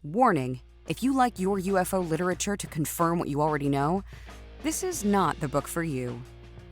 Warning, if you like your UFO literature to confirm what you already know, this is not the book for you.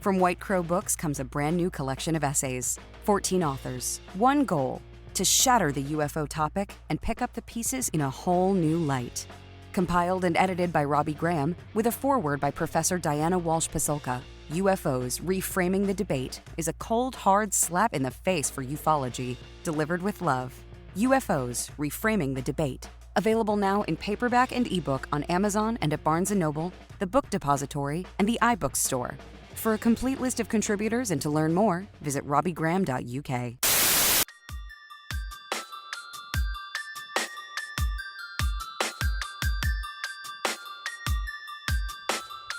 From White Crow Books comes a brand new collection of essays. 14 authors, one goal, to shatter the UFO topic and pick up the pieces in a whole new light. Compiled and edited by Robbie Graham, with a foreword by Professor Diana Walsh-Pasulka, UFOs Reframing the Debate is a cold, hard slap in the face for ufology, delivered with love. UFOs Reframing the Debate. Available now in paperback and ebook on Amazon and at Barnes & Noble, the Book Depository, and the iBooks store. For a complete list of contributors and to learn more, visit robbiegraham.uk.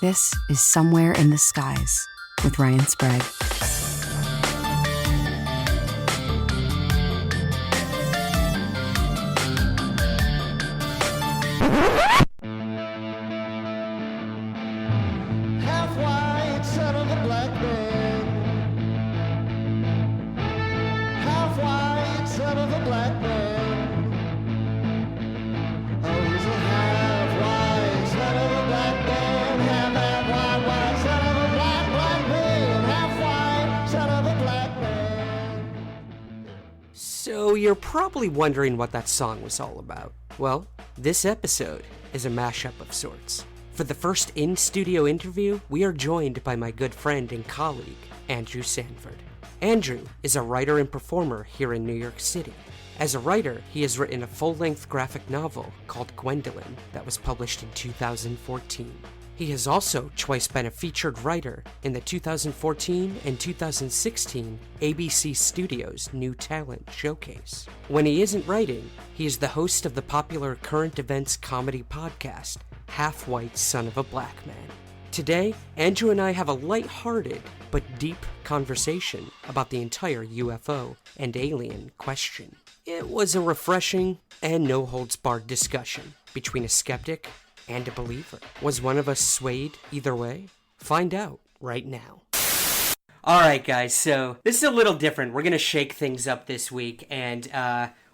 This is Somewhere in the Skies with Ryan Sprague. Half white, son of a black man. Half white, son of a black man. Oh, he's a half white, son of a black man. Half white, son of a black man. Half white, son of a black man. So you're probably wondering what that song was all about. Well, this episode is a mashup of sorts. For the first in-studio interview, we are joined by my good friend and colleague, Andrew Sanford. Andrew is a writer and performer here in New York City. As a writer, he has written a full-length graphic novel called Gwendolyn that was published in 2014. He has also twice been a featured writer in the 2014 and 2016 ABC Studios New Talent Showcase. When he isn't writing, he is the host of the popular current events comedy podcast, Half White Son of a Black Man. Today, Andrew and I have a light-hearted but deep conversation about the entire UFO and alien question. It was a refreshing and no-holds-barred discussion between a skeptic and a believer. Was one of us swayed either way? Find out right now. Alright guys, so this is a little different. We're going to shake things up this week, and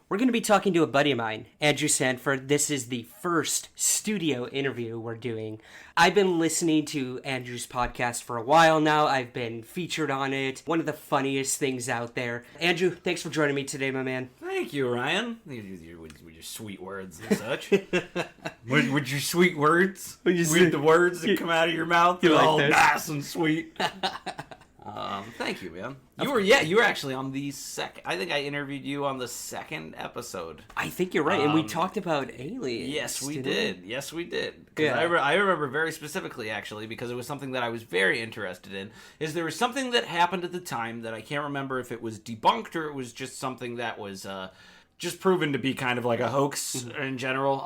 we're going to be talking to a buddy of mine, Andrew Sanford. This is the first studio interview we're doing. I've been listening to Andrew's podcast for a while now. I've been featured on it. One of the funniest things out there. Andrew, thanks for joining me today, my man. Thank you, Ryan. With your sweet words and such. with your sweet words. With the words that come out of your mouth. They're all nice and sweet. Thank you, man. You were actually on the second. I think I interviewed you on the second episode. I think you're right, and we talked about aliens. Yes, we did. Yes, we did. Yeah. I remember very specifically, actually, because it was something that I was very interested in. Is there was something that happened at the time that I can't remember if it was debunked or it was just something that was just proven to be kind of like a hoax in general.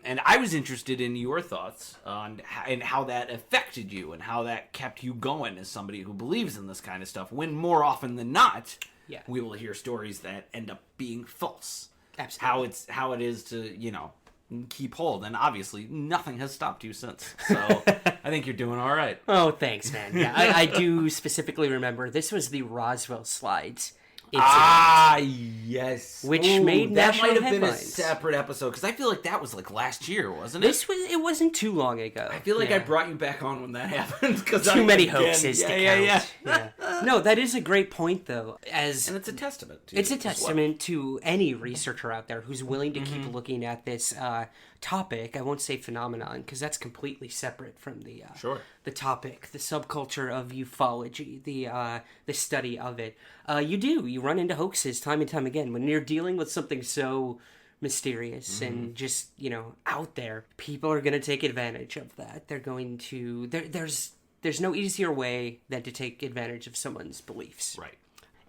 And I was interested in your thoughts on and how that affected you and how that kept you going as somebody who believes in this kind of stuff. When more often than not, we will hear stories that end up being false. Absolutely. How it is to, keep hold. And obviously, nothing has stopped you since. So I think you're doing all right. Oh, thanks, man. Yeah, I do specifically remember this was the Roswell slides. Yes. Which made that national might have been a headlines. separate episode, because I feel like that was like last year, wasn't it? It wasn't too long ago. I feel like I brought you back on when that happened. Too many hoaxes to count. Yeah. No, that is a great point, though. And it's a testament to It's a testament to any researcher out there who's willing to keep looking at this topic. I won't say phenomenon, because that's completely separate from the the topic, the subculture of ufology, the study of it. You run into hoaxes time and time again when you're dealing with something so mysterious and just out there. People are going to take advantage of that. They're going to there's no easier way than to take advantage of someone's beliefs. Right.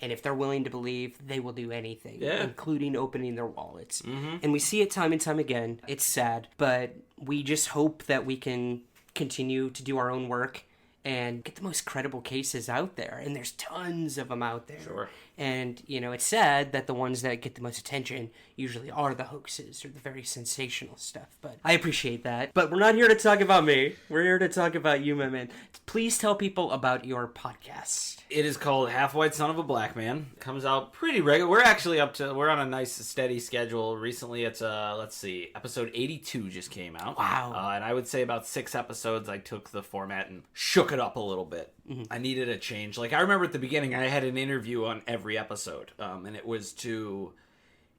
And if they're willing to believe, they will do anything, Yeah. including opening their wallets. And we see it time and time again. It's sad, but we just hope that we can continue to do our own work and get the most credible cases out there. And there's tons of them out there. Sure. And, it's sad that the ones that get the most attention usually are the hoaxes or the very sensational stuff. But I appreciate that. But we're not here to talk about me. We're here to talk about you, my man. Please tell people about your podcast. It is called Half White Son of a Black Man. It comes out pretty regular. We're on a nice steady schedule. Recently it's episode 82 just came out. Wow. And I would say about 6 episodes I took the format and shook it up a little bit. Mm-hmm. I needed a change. Like I remember at the beginning I had an interview on every episode. And it was to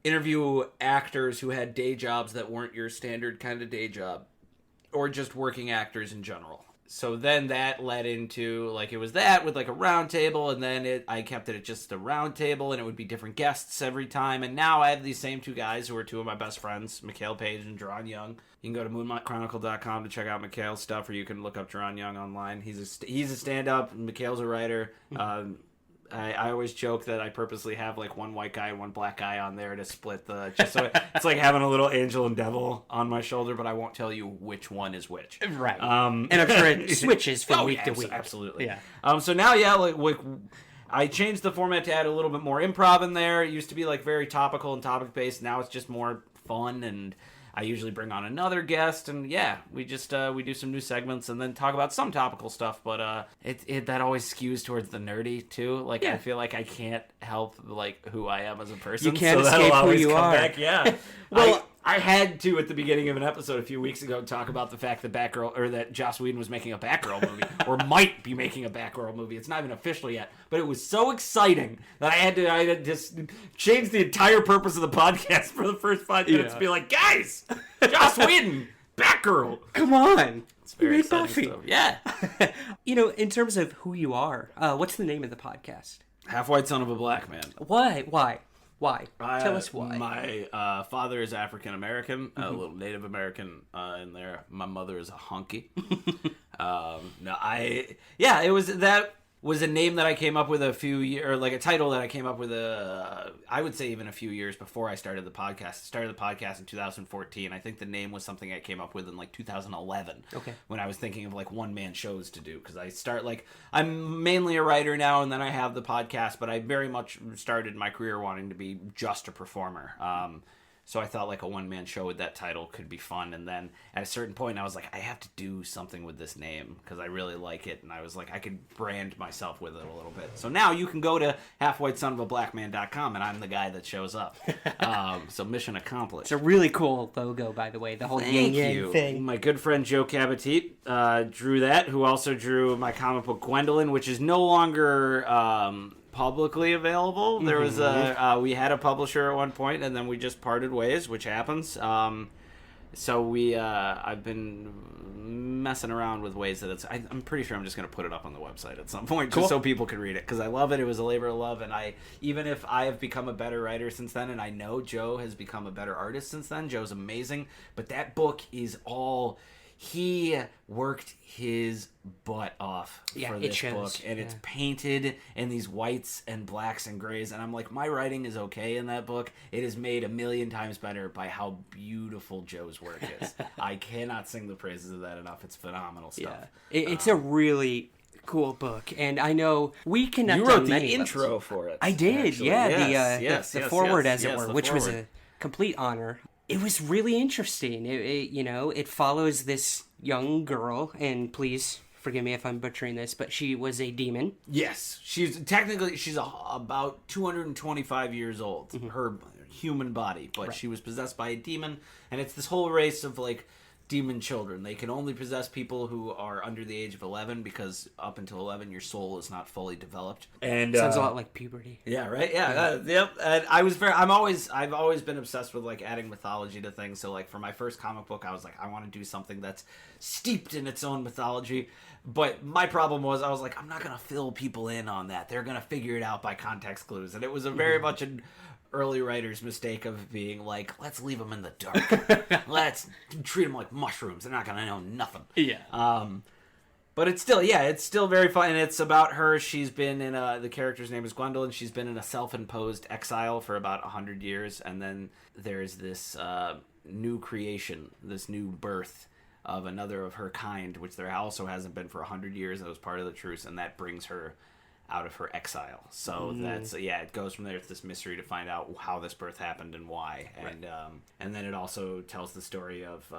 interview actors who had day jobs that weren't your standard kind of day job. Or just working actors in general. So then that led into, it was that with, a round table, and then I kept it at just a round table, and it would be different guests every time, and now I have these same 2 guys who are 2 of my best friends, Mikhail Page and Jerron Young. You can go to moonlightchronicle.com to check out Mikhail's stuff, or you can look up Jerron Young online. He's a stand-up, Mikhail's a writer. I always joke that I purposely have one white guy and one black guy on there to split just so it's like having a little angel and devil on my shoulder, but I won't tell you which one is which. Right. And I'm sure it switches from week to week. Absolutely. Yeah. So now, I changed the format to add a little bit more improv in there. It used to be very topical and topic based. Now it's just more fun, and I usually bring on another guest, and we just we do some new segments and then talk about some topical stuff. But that always skews towards the nerdy too. I feel like I can't help who I am as a person. You can't so escape who you are. Back. Yeah. Well, I had to at the beginning of an episode a few weeks ago talk about the fact that that Joss Whedon was making a Batgirl movie, or might be making a Batgirl movie. It's not even official yet, but it was so exciting that I had to just change the entire purpose of the podcast for the first 5 minutes to be like, guys, Joss Whedon, Batgirl, come on. It's very you made exciting Buffy. stuff. Yeah. In terms of who you are, what's the name of the podcast? Half White Son of a Black Man. Why? Tell us why. My father is African American, a little Native American in there. My mother is a honky. That was a name that I came up with a title that I came up with I would say even a few years before I started the podcast. I started the podcast in 2014. I think the name was something I came up with in 2011. Okay. When I was thinking of one-man shows to do, because I'm mainly a writer now, and then I have the podcast, but I very much started my career wanting to be just a performer. So I thought a one-man show with that title could be fun. And then at a certain point, I was like, I have to do something with this name because I really like it. And I was like, I could brand myself with it a little bit. So now you can go to halfwhitesonofablackman.com, and I'm the guy that shows up. So mission accomplished. It's a really cool logo, by the way. The whole yin-yang thing. My good friend Joe Cabatite drew that, who also drew my comic book Gwendolyn, which is no longer... publicly available. There was we had a publisher at one point, and then we just parted ways, which happens. So I've been messing around with ways that I'm pretty sure I'm just going to put it up on the website at some point, just so people can read it, because I love it. It was a labor of love, and even if I have become a better writer since then, and I know Joe has become a better artist since then, Joe's amazing, but that book is all... He worked his butt off for this book, and it's painted in these whites and blacks and grays, and I'm like, my writing is okay in that book. It is made 1,000,000 times better by how beautiful Joe's work is. I cannot sing the praises of that enough. It's phenomenal stuff. Yeah. It's a really cool book, and I know we cannot. You wrote the intro for it. I did, actually. The forward, as it were, which was a complete honor. It was really interesting. It follows this young girl, and please forgive me if I'm butchering this, but she was a demon. Yes, she's about 225 years old. Mm-hmm. Her human body, but she was possessed by a demon, and it's this whole race of demon children. They can only possess people who are under the age of 11, because up until 11 your soul is not fully developed. And sounds a lot like puberty. Yeah, right. Yeah, yep. And I've always been obsessed with adding mythology to things. So for my first comic book, I was like, I want to do something that's steeped in its own mythology. But my problem was, I was like, I'm not gonna fill people in on that. They're gonna figure it out by context clues, and it was a very much an early writer's mistake of being like, let's leave them in the dark. Let's treat them like mushrooms. They're not going to know nothing. Yeah. But it's still very fun. And it's about her. She's been in the character's name is Gwendolyn. She's been in a self-imposed exile for about 100 years. And then there's this new creation, this new birth of another of her kind, which there also hasn't been for 100 years. That was part of the truce. And that brings her out of her exile. So that's it goes from there. It's this mystery to find out how this birth happened and why. And then it also tells the story of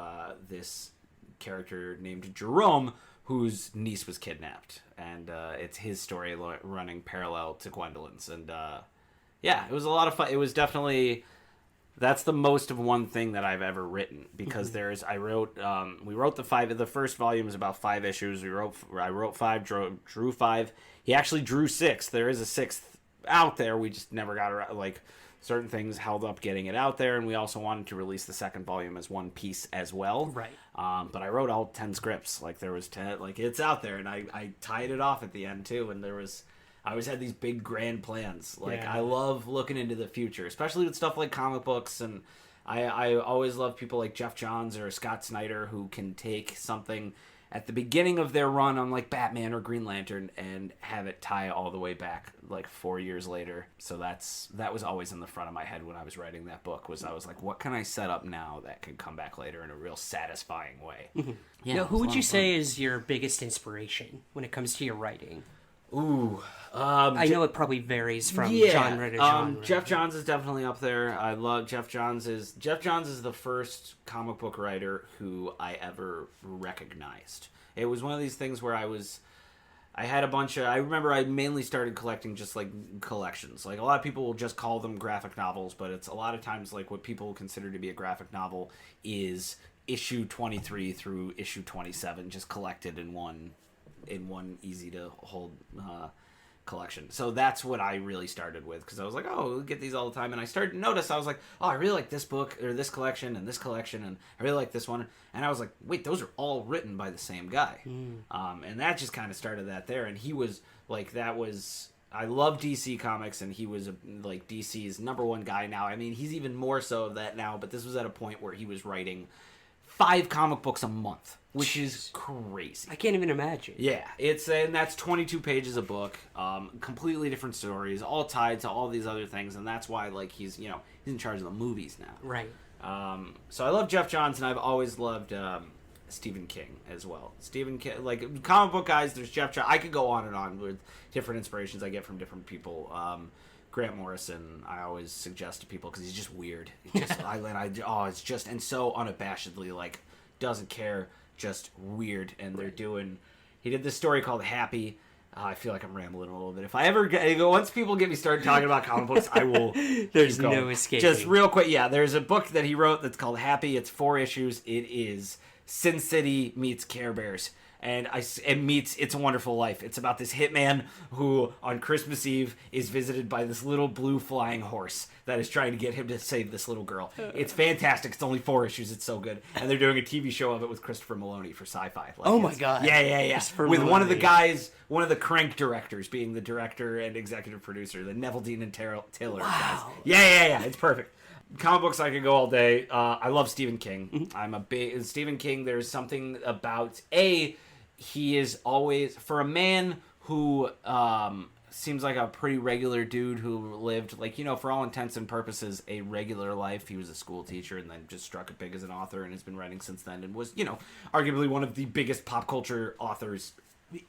this character named Jerome, whose niece was kidnapped, and it's his story running parallel to Gwendolyn's. And it was a lot of fun. It was definitely, that's the most of one thing that I've ever written, because we wrote the first volume is about 5 issues. I wrote 5, drew 5. He actually drew 6. There is a 6th out there. We just never got around, like, certain things held up getting it out there, and we also wanted to release the second volume as one piece as well. Right. But I wrote all 10 scripts. Like, there was 10, like, it's out there, and I tied it off at the end too. And I always had these big grand plans. Like, I love looking into the future, especially with stuff like comic books. And I always love people like Jeff Johns or Scott Snyder, who can take something at the beginning of their run on, like, Batman or Green Lantern and have it tie all the way back, like, 4 years later. So that was always in the front of my head when I was writing that book, I was like, what can I set up now that can come back later in a real satisfying way? Now, who would you say is your biggest inspiration when it comes to your writing? I know it probably varies from genre to genre. Jeff Johns is definitely up there. I love Jeff Johns. Jeff Johns is the first comic book writer who I ever recognized. It was one of these things where I remember I mainly started collecting just, like, collections. Like, a lot of people will just call them graphic novels, but it's a lot of times, like, what people consider to be a graphic novel is issue 23 through issue 27 just collected in one easy to hold collection. So that's what I really started with, because I was like, oh, we get these all the time. And I started to notice, I was like, oh, I really like this book or this collection, and I really like this one. And I was like, wait, those are all written by the same guy. And that just kind of started that there. And he was like, I love DC Comics, and he was like DC's number one guy now. I mean, he's even more so of that now, but this was at a point where he was writing 5 comic books a month, which is crazy. I can't even imagine. Yeah, and that's 22 pages a book, completely different stories, all tied to all these other things, and that's why, like, he's in charge of the movies now. Right. So I love Jeff Johns, and I've always loved Stephen King as well. Stephen King, like, comic book guys, there's Jeff Johns. I could go on and on with different inspirations I get from different people. Grant Morrison, I always suggest to people, because he's just weird. It's just, and so unabashedly, like, doesn't care, just weird. And he did this story called Happy. I feel like I'm rambling a little bit. If I ever once people get me started talking about comic books, I will. There's no escaping. Just real quick, there's a book that he wrote that's called Happy. It's 4 issues. It is Sin City meets Care Bears. And meets It's a Wonderful Life. It's about this hitman who, on Christmas Eve, is visited by this little blue flying horse that is trying to get him to save this little girl. It's fantastic. It's only 4 issues. It's so good. And they're doing a TV show of it with Christopher Maloney for Sci-Fi. Oh my God. Yeah. With one of the guys, one of the Crank directors, being the director and executive producer, the Neville Dean and Taylor guys. Yeah. It's perfect. Comic books, I could go all day. I love Stephen King. I'm a big Stephen King. There's something about he is always, for a man who seems like a pretty regular dude who lived, like, for all intents and purposes, a regular life. He was a school teacher and then just struck it big as an author and has been writing since then, and was, arguably one of the biggest pop culture authors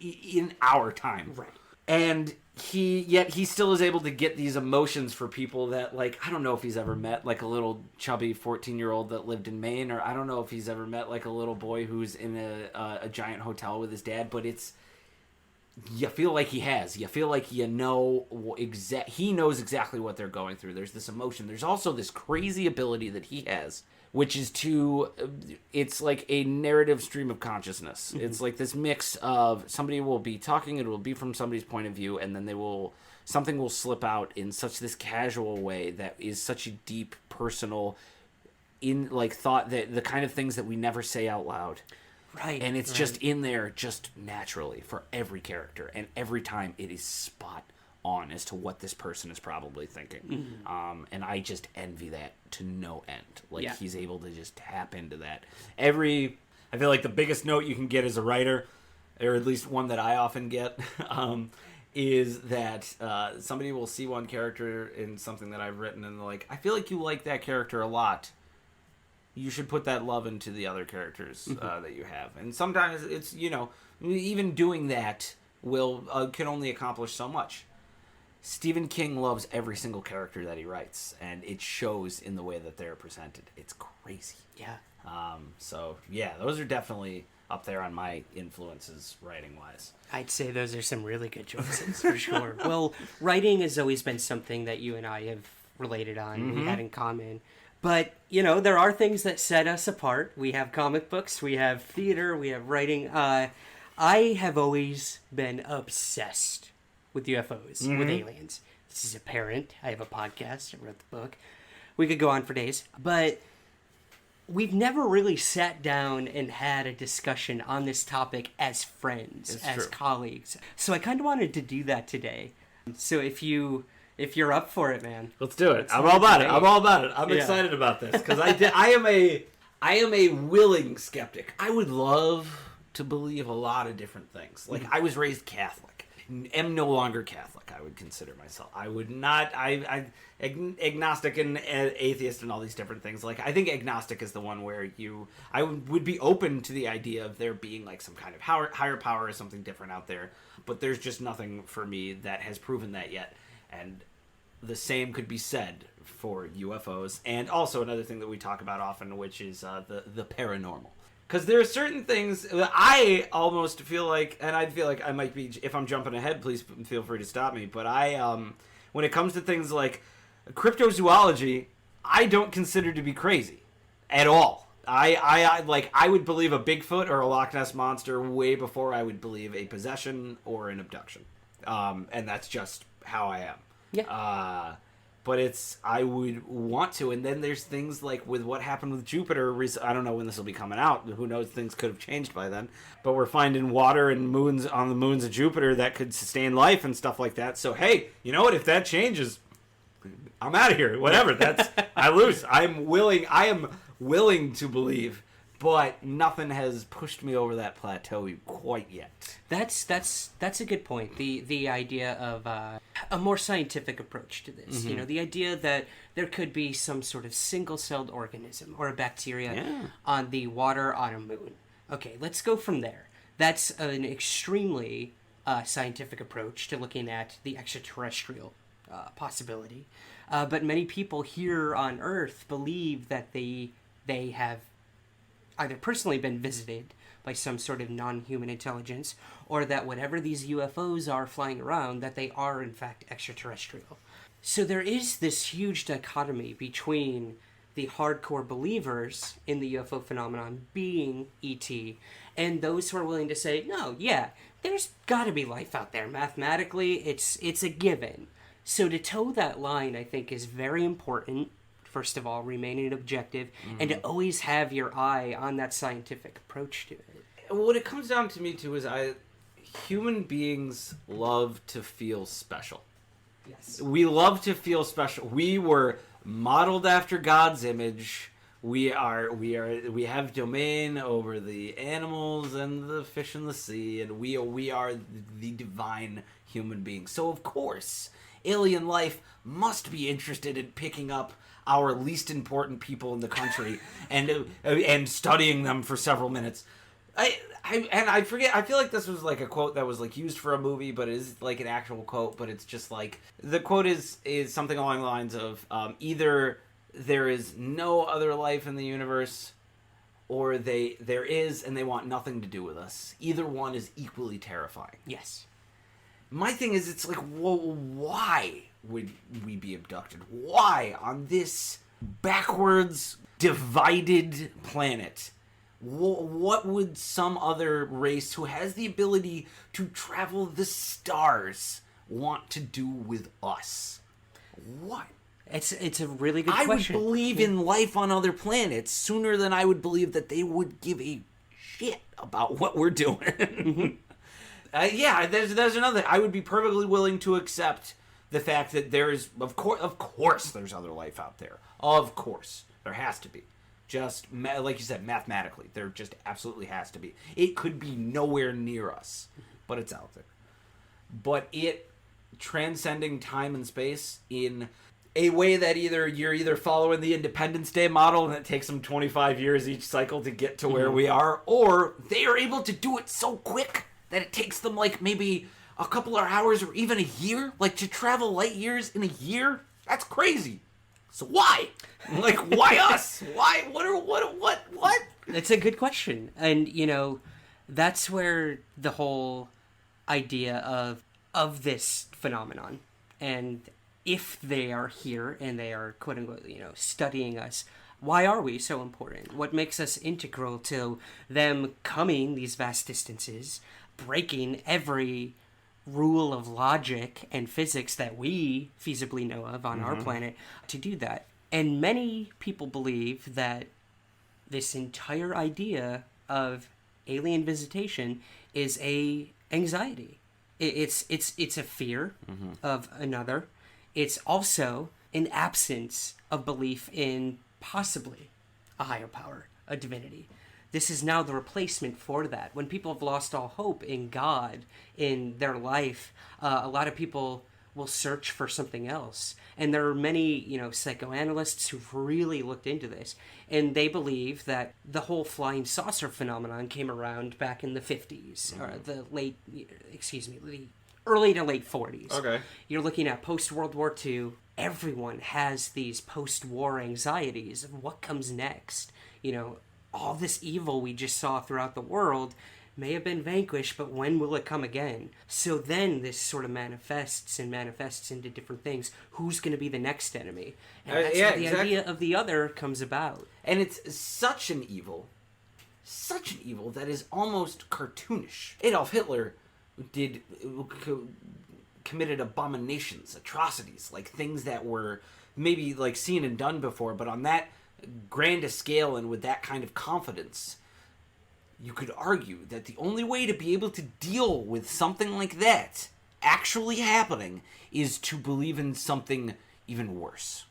in our time. Right. And he still is able to get these emotions for people that, like, I don't know if he's ever met, like, a little chubby 14-year-old that lived in Maine, or I don't know if he's ever met, like, a little boy who's in a giant hotel with his dad, but you feel like he has. You feel like he knows exactly what they're going through. There's this emotion. There's also this crazy ability that he has, which is it's like a narrative stream of consciousness. It's like this mix of somebody will be talking, it will be from somebody's point of view, and then something will slip out in such this casual way that is such a deep, personal, thought, that the kind of things that we never say out loud. Right. And it's just in there, just naturally, for every character, and every time it is spot on as to what this person is probably thinking. And I just envy that to no end. Like, he's able to just tap into that. I feel like the biggest note you can get as a writer, or at least one that I often get, is that somebody will see one character in something that I've written, and they're like, I feel like you like that character a lot. You should put that love into the other characters that you have. And sometimes it's, even doing that can only accomplish so much. Stephen King loves every single character that he writes, and it shows in the way that they're presented. It's crazy. Yeah. So yeah, those are definitely up there on my influences writing wise. I'd say those are some really good choices for sure. Well, writing has always been something that you and I have related on. We had in common. But, there are things that set us apart. We have comic books, we have theater, we have writing. I have always been obsessed with UFOs, with aliens. This is apparent. I have a podcast. I wrote the book. We could go on for days. But we've never really sat down and had a discussion on this topic as friends, as colleagues. So I kind of wanted to do that today. So if you're up for it, man. Let's do it. I'm all about it. I'm excited about this because I am a willing skeptic. I would love to believe a lot of different things. Like I was raised Catholic. Am no longer Catholic. I would consider myself. I would not. I agnostic and atheist and all these different things. Like I think agnostic is the one where I would be open to the idea of there being like some kind of higher power or something different out there. But there's just nothing for me that has proven that yet. And the same could be said for UFOs, and also another thing that we talk about often, which is the paranormal. Because there are certain things that I almost feel like, and I feel like I might be, if I'm jumping ahead, please feel free to stop me. But when it comes to things like cryptozoology, I don't consider to be crazy at all. I would believe a Bigfoot or a Loch Ness monster way before I would believe a possession or an abduction, and that's just how I am. Yeah. But I would want to, and then there's things like with what happened with Jupiter. I don't know when this will be coming out. Who knows? Things could have changed by then. But we're finding water and moons on the moons of Jupiter that could sustain life and stuff like that. So hey, you know what? If that changes, I'm out of here. Whatever. I lose. I am willing to believe, but nothing has pushed me over that plateau quite yet. That's a good point. The idea of a more scientific approach to this. The idea that there could be some sort of single-celled organism or a bacteria on the water on a moon. Okay, let's go from there. That's an extremely scientific approach to looking at the extraterrestrial possibility. But many people here on Earth believe that they have either personally been visited by some sort of non-human intelligence, or that whatever these UFOs are flying around, that they are in fact extraterrestrial. So there is this huge dichotomy between the hardcore believers in the UFO phenomenon being ET, and those who are willing to say, no, yeah, there's got to be life out there. Mathematically, it's a given. So to toe that line, I think, is very important. First of all, remaining objective, and to always have your eye on that scientific approach to it. What it comes down to me, too, is human beings love to feel special. Yes. We love to feel special. We were modeled after God's image. We have domain over the animals and the fish in the sea, and we are the divine human beings. So, of course, alien life must be interested in picking up our least important people in the country and studying them for several minutes. I forget. I feel like this was like a quote that was like used for a movie, but it is like an actual quote. But it's just like the quote is something along the lines of either there is no other life in the universe, or there is and they want nothing to do with us. Either one is equally terrifying. Yes. My thing is, it's like, well, why would we be abducted? Why on this backwards, divided planet? What would some other race who has the ability to travel the stars want to do with us? What? It's a really good question. I would believe in life on other planets sooner than I would believe that they would give a shit about what we're doing. There's another. I would be perfectly willing to accept the fact that there is, of course, there's other life out there. Of course, there has to be. Just like you said, mathematically, there just absolutely has to be. It could be nowhere near us, but it's out there. But it transcending time and space in a way that you're following the Independence Day model and it takes them 25 years each cycle to get to where we are, or they are able to do it so quick that it takes them like maybe a couple of hours or even a year, like to travel light years in a year. That's crazy. So why? Like, why us? Why? What? It's a good question. And, you know, that's where the whole idea of this phenomenon, and if they are here and they are, quote unquote, you know, studying us, why are we so important? What makes us integral to them coming these vast distances, breaking every rule of logic and physics that we feasibly know of on our planet to do that? And many people believe that this entire idea of alien visitation is a anxiety. It's a fear of another. It's also an absence of belief in possibly a higher power, a divinity. This is now the replacement for that. When people have lost all hope in God, in their life, a lot of people will search for something else. And there are many, you know, psychoanalysts who've really looked into this. And they believe that the whole flying saucer phenomenon came around back in the 50s, or the early to late 40s. Okay. You're looking at post-World War II. Everyone has these post-war anxieties of what comes next. You know, all this evil we just saw throughout the world may have been vanquished, but when will it come again? So then this sort of manifests into different things. Who's going to be the next enemy? And that's how the idea of the other comes about. And it's such an evil that is almost cartoonish. Adolf Hitler committed abominations, atrocities, like things that were maybe like seen and done before, but on that grand a scale and with that kind of confidence, you could argue that the only way to be able to deal with something like that actually happening is to believe in something even worse.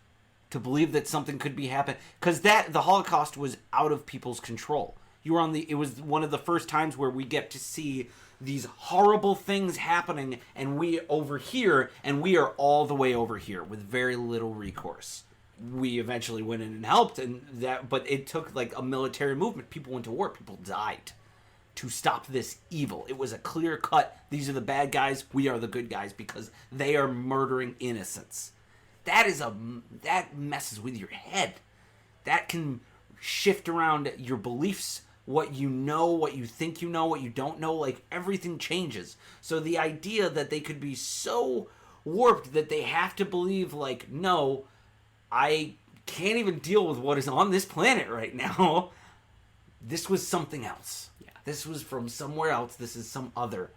To believe that something could be happening. Because the Holocaust was out of people's control. It was one of the first times where we get to see these horrible things happening, and we over here, and we are all the way over here with very little recourse. We eventually went in and helped, but it took like a military movement. People went to war. People died to stop this evil. It was a clear cut. These are the bad guys. We are the good guys because they are murdering innocents. That messes with your head. That can shift around your beliefs, what you know, what you think you know, what you don't know. Like everything changes. So the idea that they could be so warped that they have to believe like, no, I can't even deal with what is on this planet right now. This was something else. Yeah. This was from somewhere else. This is some other.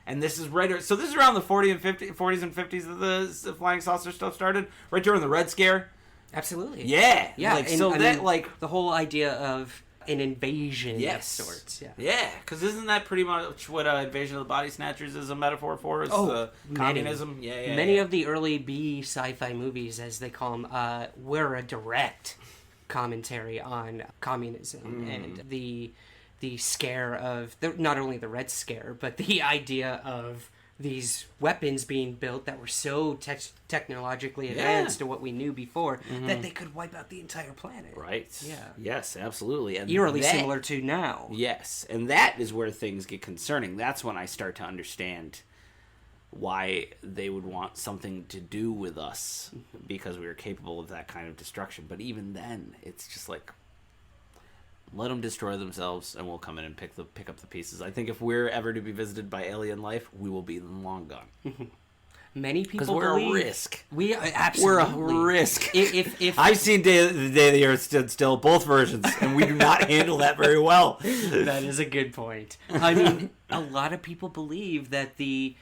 And this is so this is around the 40s and 50s that the flying saucer stuff started. Right during the Red Scare. Absolutely. Yeah. Yeah. Like, and, so I that, mean, like... the whole idea of an invasion of sorts. Yeah. Yeah, because isn't that pretty much what Invasion of the Body Snatchers is a metaphor for? Is communism? Yeah. Many of the early B sci-fi movies, as they call them, were a direct commentary on communism and the scare of not only the Red Scare, but the idea of these weapons being built that were so technologically advanced to what we knew before that they could wipe out the entire planet. Right. Yeah. Yes, absolutely. And eerily similar to now. Yes, and that is where things get concerning. That's when I start to understand why they would want something to do with us because we are capable of that kind of destruction. But even then, it's just like, let them destroy themselves, and we'll come in and pick up the pieces. I think if we're ever to be visited by alien life, we will be long gone. Many people because we're believe a risk. We absolutely we're a risk. If I've seen the Day of the Earth Stood Still, both versions, and we do not handle that very well. That is a good point. I mean, a lot of people believe that the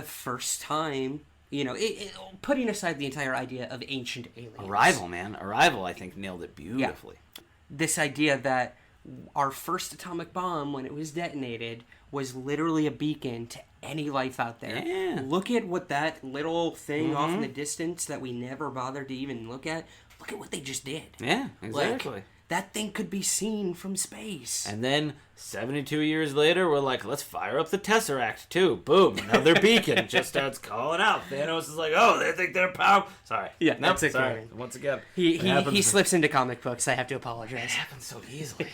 first time, you know, putting aside the entire idea of ancient aliens. Arrival, I think, nailed it beautifully. Yeah. This idea that our first atomic bomb, when it was detonated, was literally a beacon to any life out there. Yeah. Look at what that little thing off in the distance that we never bothered to even look at. Look at what they just did. Yeah, exactly. Like, that thing could be seen from space. And then 72 years later, we're like, let's fire up the Tesseract, too. Boom, another beacon just starts calling out. Thanos is like, oh, they think they're powerful. Sorry. Yeah, nope, that's sorry. Once again. He slips into comic books. I have to apologize. It happens so easily.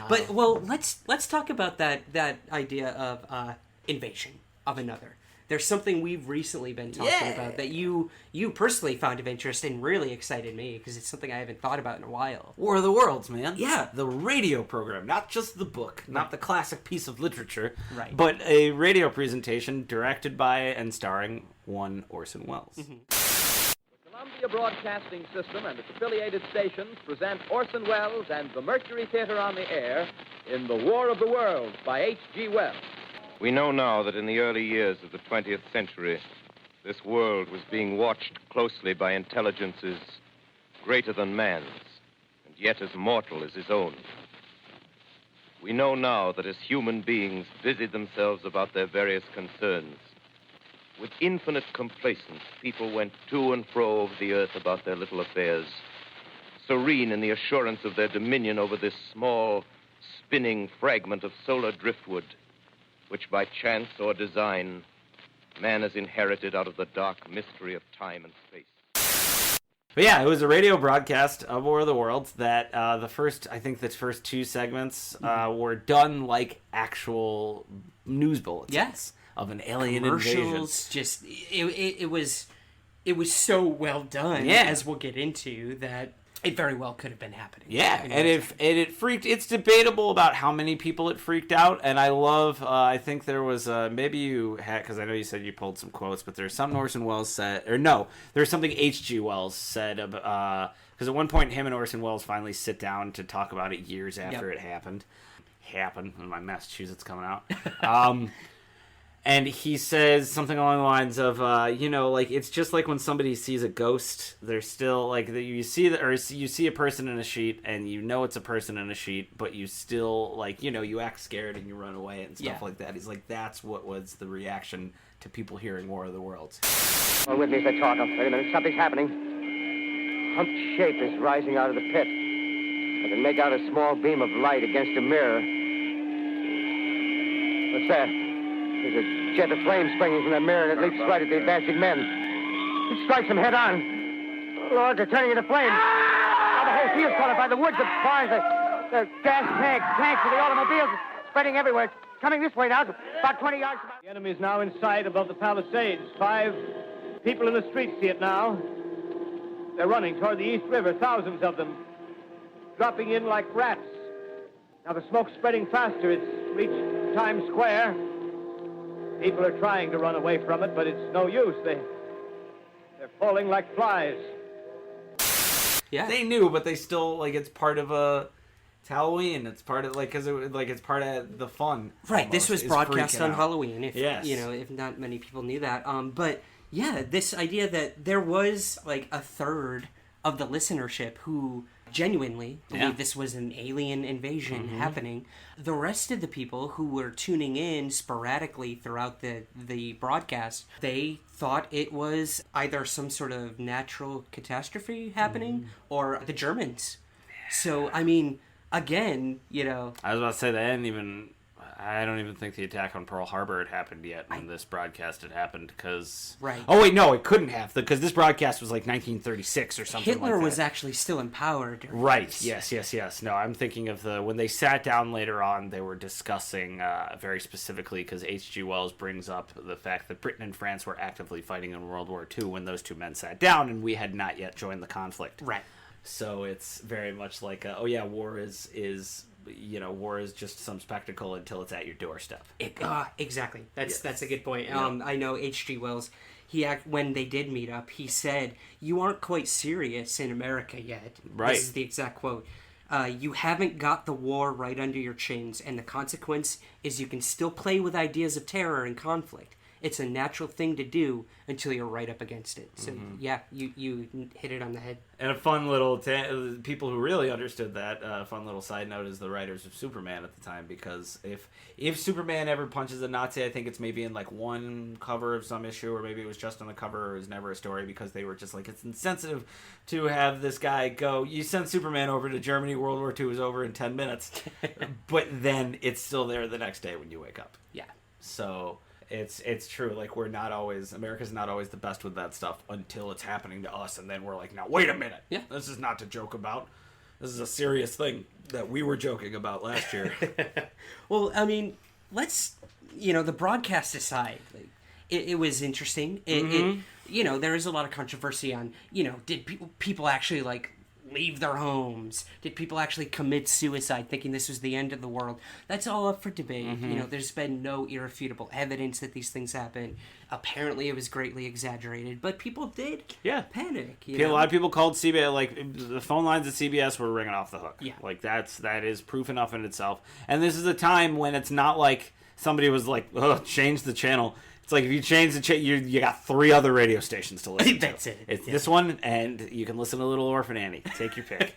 But, well, let's talk about that idea of invasion of another. There's something we've recently been talking about that you personally found of interest and really excited me because it's something I haven't thought about in a while. War of the Worlds, man. Yeah. The radio program, not just the book, not the classic piece of literature, Right. but a radio presentation directed by and starring one Orson Welles. The Columbia Broadcasting System and its affiliated stations present Orson Welles and the Mercury Theater on the air in The War of the Worlds by H.G. Wells. We know now that in the early years of the 20th century, this world was being watched closely by intelligences greater than man's, and yet as mortal as his own. We know now that as human beings busied themselves about their various concerns, with infinite complacence, people went to and fro over the earth about their little affairs, serene in the assurance of their dominion over this small, spinning fragment of solar driftwood, which by chance or design, man has inherited out of the dark mystery of time and space. But yeah, it was a radio broadcast of War of the Worlds that the first two segments were done like actual news bulletins. Yes. Of an alien Commercials, invasion. just it was so well done, Yeah. as we'll get into, that it very well could have been happening. Yeah, and it freaked. It's debatable about how many people it freaked out, and I love. I think there was maybe you had, because I know you said you pulled some quotes, but there's something Orson Welles said, or no, there's something H.G. Wells said about because at one point him and Orson Welles finally sit down to talk about it years after it happened. And my Massachusetts coming out. And he says something along the lines of, like, it's just like when somebody sees a ghost. They're still, like, you see a person in a sheet, and you know it's a person in a sheet, but you still, like, you act scared and you run away and stuff like that. He's like, that's what was the reaction to people hearing War of the Worlds. Well, with me as they talk. Wait a minute, something's happening. Humped shape is rising out of the pit. I can make out a small beam of light against a mirror. What's that? There's a jet of flame springing from the mirror, and it leaps right at the advancing men. It strikes them head on. Oh, Lord, they're turning into flames. Now the whole field's caught up by the woods, the barns, the gas tanks of the automobiles, spreading everywhere. It's coming this way now, about 20 yards. The enemy's now in sight above the palisades. 5 people in the street see it now. They're running toward the East River, thousands of them, dropping in like rats. Now the smoke's spreading faster. It's reached Times Square. People are trying to run away from it, but it's no use. They're falling like flies. Yeah. They knew, but they still, like, it's part of it's Halloween. It's part of, because it's part of the fun. Right, almost, this was broadcast on Halloween, Yes. if not many people knew that. But yeah, this idea that there was like a third of the listenership who genuinely believed this was an alien invasion happening. The rest of the people who were tuning in sporadically throughout the broadcast, they thought it was either some sort of natural catastrophe happening or the Germans. So, I mean, again, I was about to say I don't even think the attack on Pearl Harbor had happened yet when this broadcast had happened, because... Right. Oh, wait, no, it couldn't have, because this broadcast was like 1936 or something Hitler like that. was actually still in power during Right, this. yes. No, I'm thinking of when they sat down later on, they were discussing very specifically, because H.G. Wells brings up the fact that Britain and France were actively fighting in World War II when those two men sat down, and we had not yet joined the conflict. Right. So it's very much like, war is war is just some spectacle until it's at your doorstep. Exactly. That's a good point. Yeah. I know H.G. Wells, when they did meet up, he said, "You aren't quite serious in America yet." Right. This is the exact quote. You haven't got the war right under your chins, and the consequence is you can still play with ideas of terror and conflict. It's a natural thing to do until you're right up against it. So, yeah, you hit it on the head. And a fun little... people who really understood that, fun little side note, is the writers of Superman at the time, because if Superman ever punches a Nazi, I think it's maybe in, like, one cover of some issue, or maybe it was just on the cover, or it was never a story, because they were just like, it's insensitive to have this guy go, you sent Superman over to Germany, World War II is over in 10 minutes, but then it's still there the next day when you wake up. Yeah. So... It's true. Like, America's not always the best with that stuff until it's happening to us, and then we're like, now wait a minute. Yeah. This is not to joke about. This is a serious thing that we were joking about last year. Well, I mean, let's the broadcast aside, like, it was interesting. There is a lot of controversy on, did people actually, like, leave their homes? Did people actually commit suicide thinking this was the end of the world? That's all up for debate. There's been no irrefutable evidence that these things happen. Apparently it was greatly exaggerated, but people did panic. A lot of people called CBS, like, the phone lines at CBS were ringing off the hook. Yeah. Like, that is proof enough in itself. And this is a time when it's not like somebody was like, change the channel. It's like if you change the channel, you got 3 other radio stations to listen to. That's it. It's this one, and you can listen to Little Orphan Annie. Take your pick.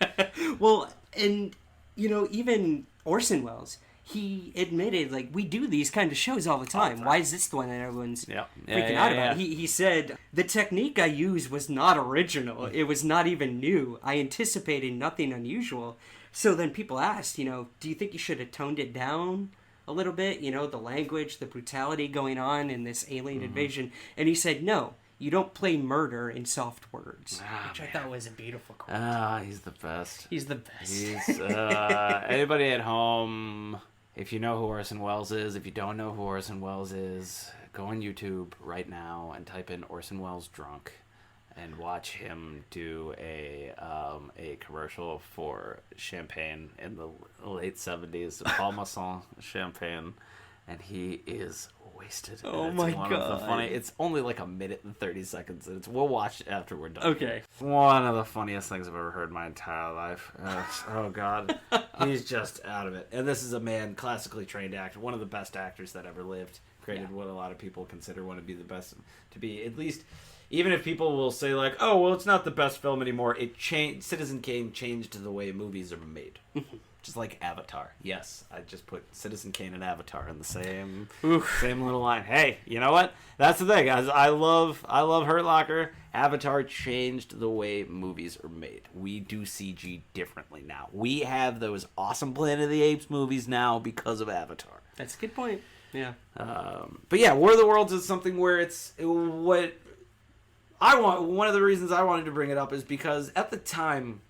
Well, and, even Orson Welles, he admitted, like, we do these kind of shows all the time. Why is this the one that everyone's freaking out about? He said, the technique I used was not original. It was not even new. I anticipated nothing unusual. So then people asked, do you think you should have toned it down a little bit? The language, the brutality going on in this alien invasion. And he said, no, you don't play murder in soft words. Which I thought was a beautiful quote. He's the best. He's the best. He's, anybody at home, if you know who Orson Welles is, if you don't know who Orson Welles is, go on YouTube right now and type in Orson Welles drunk and watch him do a commercial for champagne in the late 70s, Paul Masson champagne, and he is wasted. Oh my God. It's only like a minute and 30 seconds, and we'll watch it after we're done. Okay. One of the funniest things I've ever heard in my entire life. Oh God. He's just out of it. And this is a man, classically trained actor, one of the best actors that ever lived, created what a lot of people consider one to be the best, to be at least... Even if people will say, like, oh, well, it's not the best film anymore, Citizen Kane changed the way movies are made. Just like Avatar. Yes, I just put Citizen Kane and Avatar in the same little line. Hey, you know what? That's the thing, guys. I love Hurt Locker. Avatar changed the way movies are made. We do CG differently now. We have those awesome Planet of the Apes movies now because of Avatar. That's a good point. Yeah. But yeah, War of the Worlds is something where one of the reasons I wanted to bring it up is because at the time,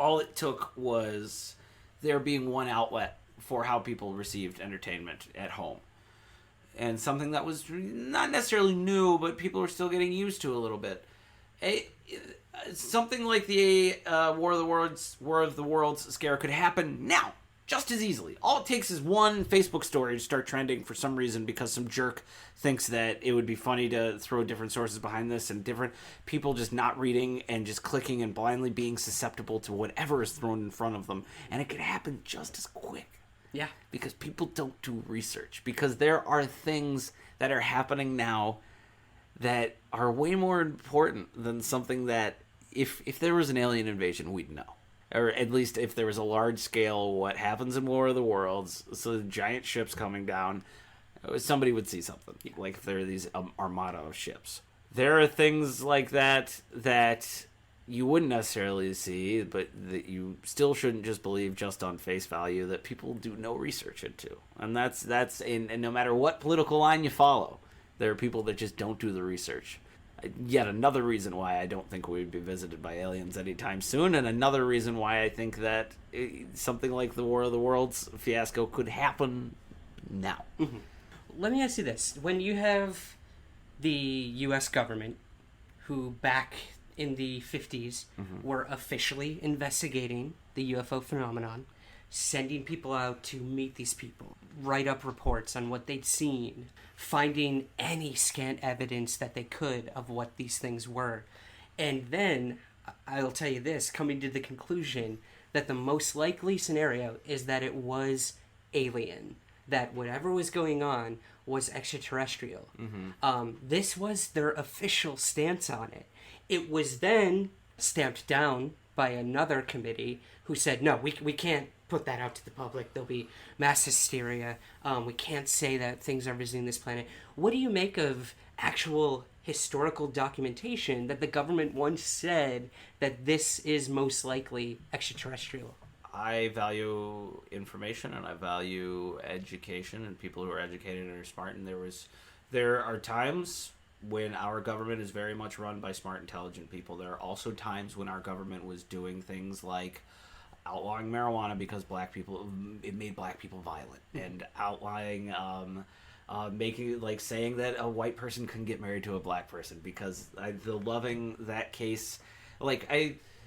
all it took was there being one outlet for how people received entertainment at home. And something that was not necessarily new, but people were still getting used to a little bit. Something like the War of the Worlds scare could happen now. Just as easily. All it takes is one Facebook story to start trending for some reason because some jerk thinks that it would be funny to throw different sources behind this and different people just not reading and just clicking and blindly being susceptible to whatever is thrown in front of them. And it could happen just as quick. Yeah. Because people don't do research. Because there are things that are happening now that are way more important than something that if there was an alien invasion, we'd know. Or at least if there was a large scale, what happens in War of the Worlds, so the giant ships coming down, somebody would see something. Like if there are these armada of ships. There are things like that you wouldn't necessarily see, but that you still shouldn't just believe just on face value, that people do no research into. And that's and no matter what political line you follow, there are people that just don't do the research. Yet another reason why I don't think we would be visited by aliens anytime soon, and another reason why I think that something like the War of the Worlds fiasco could happen now. Mm-hmm. Let me ask you this. When you have the U.S. government, who back in the 50s were officially investigating the UFO phenomenon, sending people out to meet these people, write up reports on what they'd seen, finding any scant evidence that they could of what these things were. And then, I'll tell you this, coming to the conclusion that the most likely scenario is that it was alien, that whatever was going on was extraterrestrial. This was their official stance on it. It was then stamped down by another committee who said, no, we can't put that out to the public. There'll be mass hysteria. We can't say that things are visiting this planet. What do you make of actual historical documentation that the government once said that this is most likely extraterrestrial? I value information and I value education and people who are educated and are smart. And there are times when our government is very much run by smart, intelligent people. There are also times when our government was doing things like outlawing marijuana because it made black people violent, and outlawing making like saying that a white person couldn't get married to a black person because the loving that case, like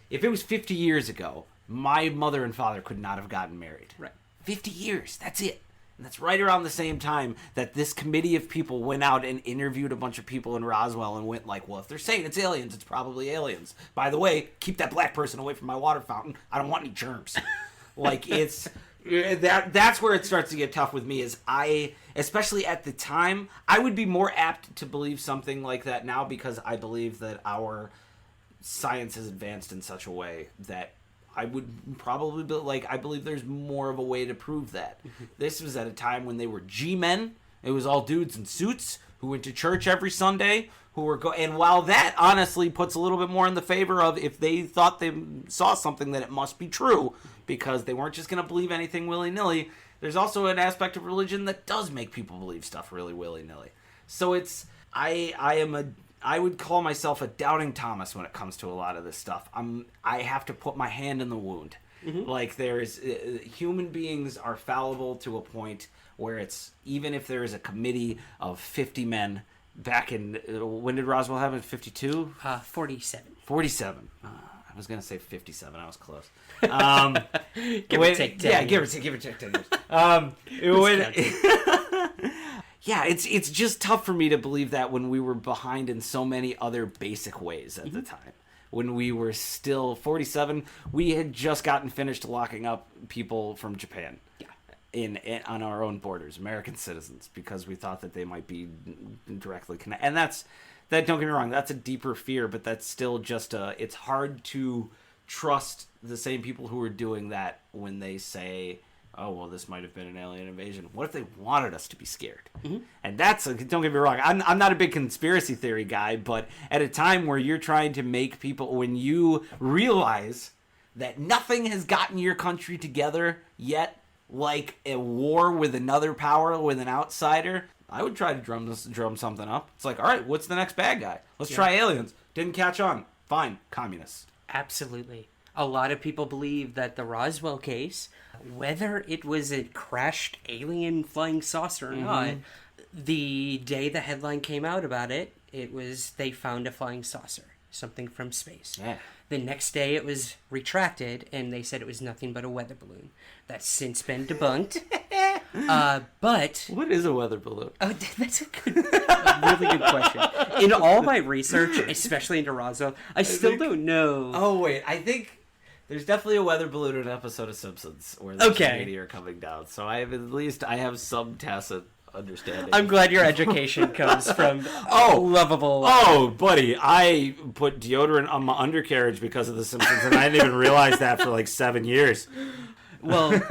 if it was 50 years ago, my mother and father could not have gotten married. Right. 50 years, that's it. And that's right around the same time that this committee of people went out and interviewed a bunch of people in Roswell and went like, well, if they're saying it's aliens, it's probably aliens. By the way, keep that black person away from my water fountain. I don't want any germs. Like, it's... That's where it starts to get tough with me is especially at the time, I would be more apt to believe something like that now because I believe that our science has advanced in such a way that I would probably be like, I believe there's more of a way to prove that. This was at a time when they were G-men. It was all dudes in suits who went to church every Sunday, who were and while that honestly puts a little bit more in the favor of if they thought they saw something, that it must be true because they weren't just going to believe anything willy-nilly. There's also an aspect of religion that does make people believe stuff really willy-nilly. So it's, I would call myself a doubting Thomas when it comes to a lot of this stuff. I have to put my hand in the wound. Mm-hmm. Like there's human beings are fallible to a point where it's even if there is a committee of 50 men back in when did Roswell happen? 52? 47. 47. I was gonna say 57. I was close. Give or take 10. Yeah, give or take 10 years. Yeah, it's just tough for me to believe that when we were behind in so many other basic ways at the time. When we were still 47, we had just gotten finished locking up people from Japan in on our own borders, American citizens, because we thought that they might be directly connected. And that don't get me wrong, that's a deeper fear, but that's still just it's hard to trust the same people who are doing that when they say, oh, well, this might have been an alien invasion. What if they wanted us to be scared? Mm-hmm. And that's, don't get me wrong, I'm not a big conspiracy theory guy, but at a time where you're trying to make people, when you realize that nothing has gotten your country together yet, like a war with another power, with an outsider, I would try to drum something up. It's like, all right, what's the next bad guy? Let's try aliens. Didn't catch on. Fine, communists. Absolutely. A lot of people believe that the Roswell case, whether it was a crashed alien flying saucer or not, the day the headline came out about it, it was they found a flying saucer, something from space. Yeah. The next day it was retracted and they said it was nothing but a weather balloon. That's since been debunked. But what is a weather balloon? Oh, that's a really good question. In all my research, especially into Roswell, I still don't know. Oh wait, I think there's definitely a weather balloon in an episode of Simpsons where there's a meteor coming down. So I have some tacit understanding. I'm glad your education comes from lovable. Oh, buddy, I put deodorant on my undercarriage because of the Simpsons, and I didn't even realize that for like 7 years. Well,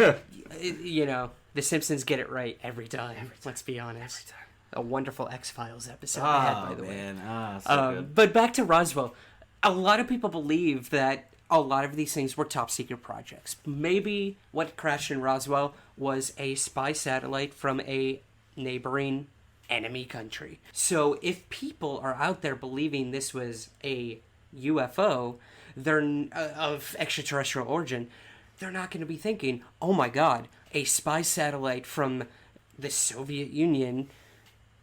you know, the Simpsons get it right every time. Let's be honest. Every time. A wonderful X-Files episode I had, by the way. So good. But back to Roswell. A lot of people believe that a lot of these things were top-secret projects. Maybe what crashed in Roswell was a spy satellite from a neighboring enemy country. So if people are out there believing this was a UFO, they're of extraterrestrial origin, they're not going to be thinking, oh my god, a spy satellite from the Soviet Union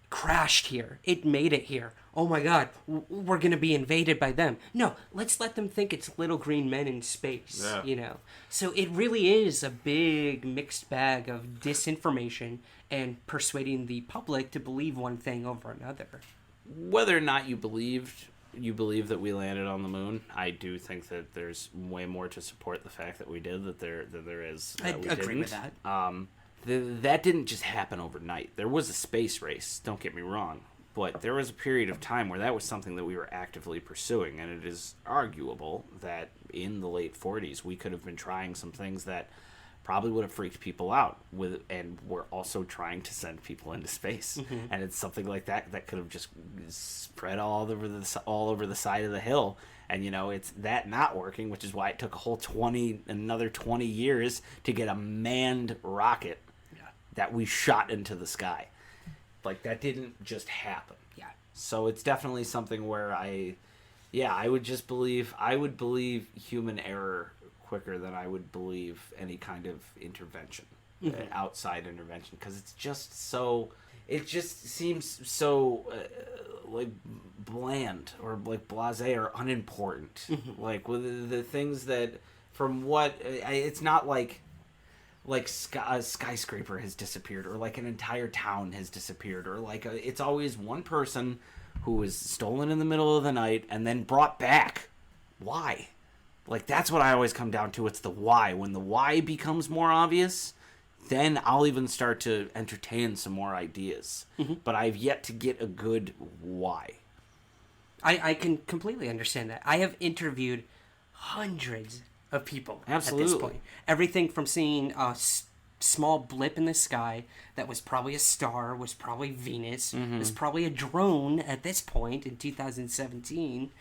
crashed here. It made it here. Oh my god, we're going to be invaded by them. No, let's let them think it's little green men in space, you know. So it really is a big mixed bag of disinformation and persuading the public to believe one thing over another. Whether or not you believe that we landed on the moon, I do think that there's way more to support the fact that we did that there is. I agree with that. That didn't just happen overnight. There was a space race, don't get me wrong, but there was a period of time where that was something that we were actively pursuing, and it is arguable that in the late 40s we could have been trying some things that probably would have freaked people out and we're also trying to send people into space. And it's something like that could have just spread all over the side of the hill. And you know, it's that not working, which is why it took another 20 years to get a manned rocket that we shot into the sky. Like, that didn't just happen. Yeah. So it's definitely something where I would believe human error quicker than I would believe any kind of intervention, outside intervention, because it's just so, it just seems so like bland or like blasé or unimportant. Like with the things that, from what it's not like a skyscraper has disappeared or like an entire town has disappeared or like it's always one person who was stolen in the middle of the night and then brought back. Why? Like, that's what I always come down to. It's the why. When the why becomes more obvious, then I'll even start to entertain some more ideas. But I've yet to get a good why. I can completely understand that. I have interviewed hundreds of people at this point. Everything from seeing a small blip in the sky that was probably a star, was probably Venus, was probably a drone at this point in 2017,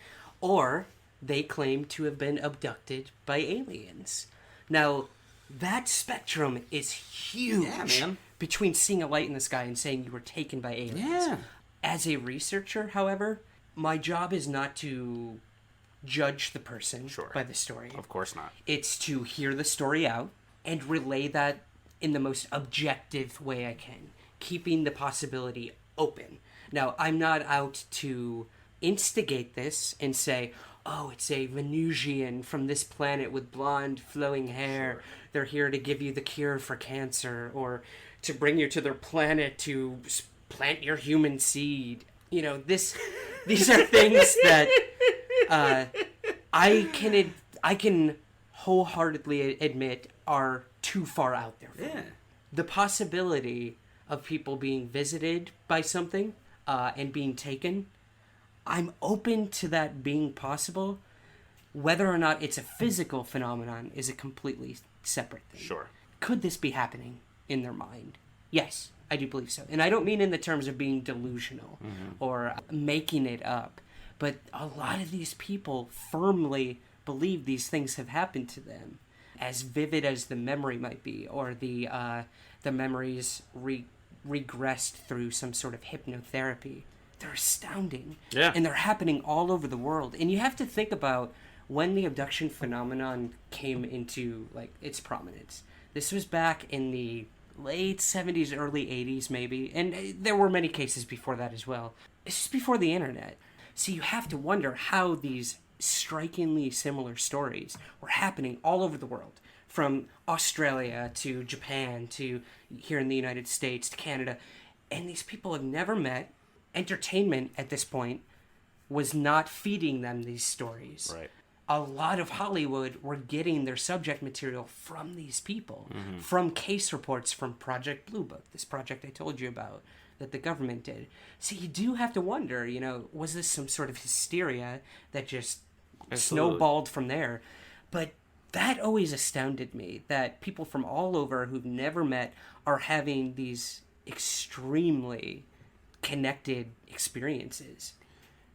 or they claim to have been abducted by aliens. Now, that spectrum is huge. Yeah, man. Between seeing a light in the sky and saying you were taken by aliens. Yeah. As a researcher, however, my job is not to judge the person by the story. Of course not. It's to hear the story out and relay that in the most objective way I can, keeping the possibility open. Now, I'm not out to instigate this and say, oh, it's a Venusian from this planet with blonde, flowing hair. They're here to give you the cure for cancer, or to bring you to their planet to plant your human seed. You know, these are things that I can wholeheartedly admit are too far out there for me. The possibility of people being visited by something and being taken, I'm open to that being possible. Whether or not it's a physical phenomenon is a completely separate thing. Sure. Could this be happening in their mind? Yes, I do believe so. And I don't mean in the terms of being delusional or making it up. But a lot of these people firmly believe these things have happened to them. As vivid as the memory might be, or the memories regressed through some sort of hypnotherapy. They're astounding. Yeah. And they're happening all over the world. And you have to think about when the abduction phenomenon came into, like, its prominence. This was back in the late 70s, early 80s, maybe. And there were many cases before that as well. It's just before the internet. So you have to wonder how these strikingly similar stories were happening all over the world. From Australia to Japan to here in the United States to Canada. And these people have never met. Entertainment at this point was not feeding them these stories. Right. A lot of Hollywood were getting their subject material from these people, from case reports from Project Blue Book, this project I told you about that the government did. So you do have to wonder, you know, was this some sort of hysteria that just snowballed from there? But that always astounded me, that people from all over who've never met are having these extremely connected experiences.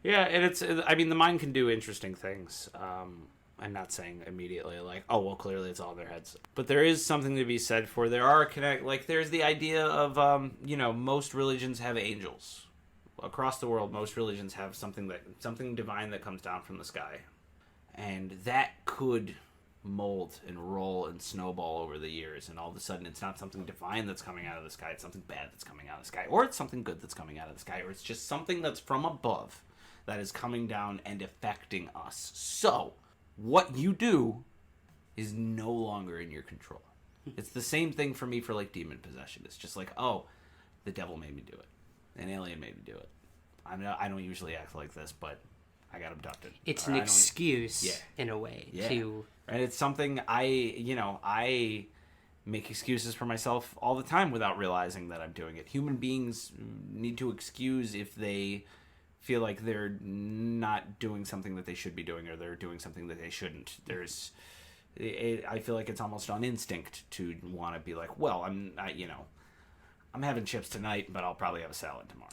Yeah, and I mean, the mind can do interesting things. I'm not saying immediately like, oh, well, clearly it's all in their heads. But there is something to be said for there's the idea of, most religions have angels. Across the world, most religions have something divine that comes down from the sky. And that could mold and roll and snowball over the years, and all of a sudden it's not something divine that's coming out of the sky, it's something bad that's coming out of the sky, or it's something good that's coming out of the sky, or it's just something that's from above that is coming down and affecting us. So what you do is no longer in your control. It's the same thing for me for like demon possession. It's just like, oh, the devil made me do it, an alien made me do it. I don't usually act like this, but I got abducted. It's an excuse in a way to... And it's something I make excuses for myself all the time without realizing that I'm doing it. Human beings need to excuse if they feel like they're not doing something that they should be doing, or they're doing something that they shouldn't. I feel like it's almost on instinct to want to be like, well, I'm having chips tonight, but I'll probably have a salad tomorrow.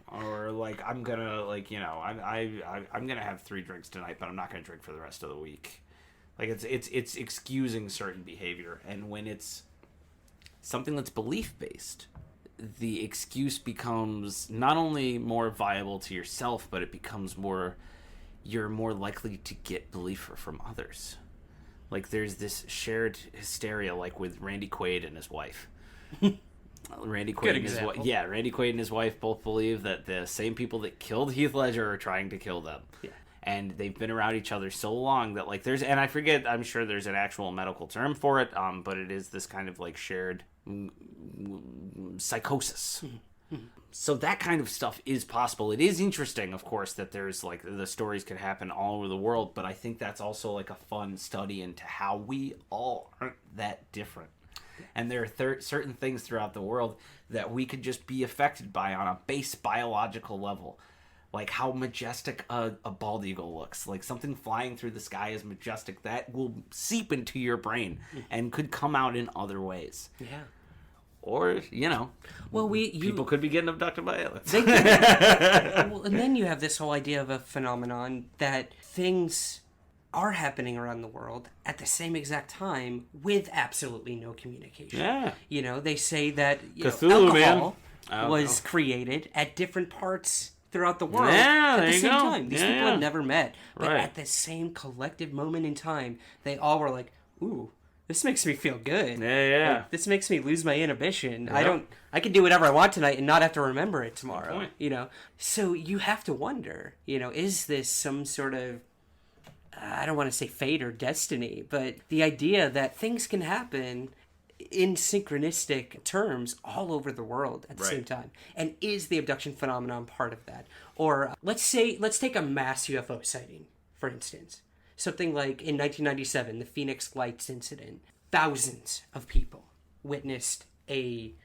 Or like, I'm gonna I'm gonna have 3 drinks tonight, but I'm not gonna drink for the rest of the week. Like it's excusing certain behavior, and when it's something that's belief based, the excuse becomes not only more viable to yourself, but it becomes you're more likely to get belief from others. Like there's this shared hysteria, like with Randy Quaid and his wife. Randy Quaid Good and his wife. example. Yeah, Randy Quaid and his wife both believe that the same people that killed Heath Ledger are trying to kill them. Yeah. And they've been around each other so long that like there's, and I forget, I'm sure there's an actual medical term for it, but it is this kind of like shared psychosis. So that kind of stuff is possible. It is interesting, of course, that there's like the stories can happen all over the world, but I think that's also like a fun study into how we all aren't that different. And there are certain things throughout the world that we could just be affected by on a base biological level. Like how majestic a bald eagle looks. Like something flying through the sky is majestic. That will seep into your brain and could come out in other ways. Yeah. Or, you know, Well, people could be getting abducted by aliens. Well, and then you have this whole idea of a phenomenon that things are happening around the world at the same exact time with absolutely no communication. Yeah. You know, they say that Cthulhu, alcohol man. was created at different parts throughout the world Yeah, at there the you same go. time. These Yeah, people yeah. had never met, but Right. at the same collective moment in time, they all were like, "Ooh, this makes me feel good. Yeah. Like, this makes me lose my inhibition. Yep. I can do whatever I want tonight and not have to remember it tomorrow." point. You know, so you have to wonder, you know, is this some sort of, I don't want to say fate or destiny, but the idea that things can happen in synchronistic terms all over the world at the Right. same time. And is the abduction phenomenon part of that? Or let's take a mass UFO sighting, for instance. Something like in 1997, the Phoenix Lights incident. Thousands of people witnessed a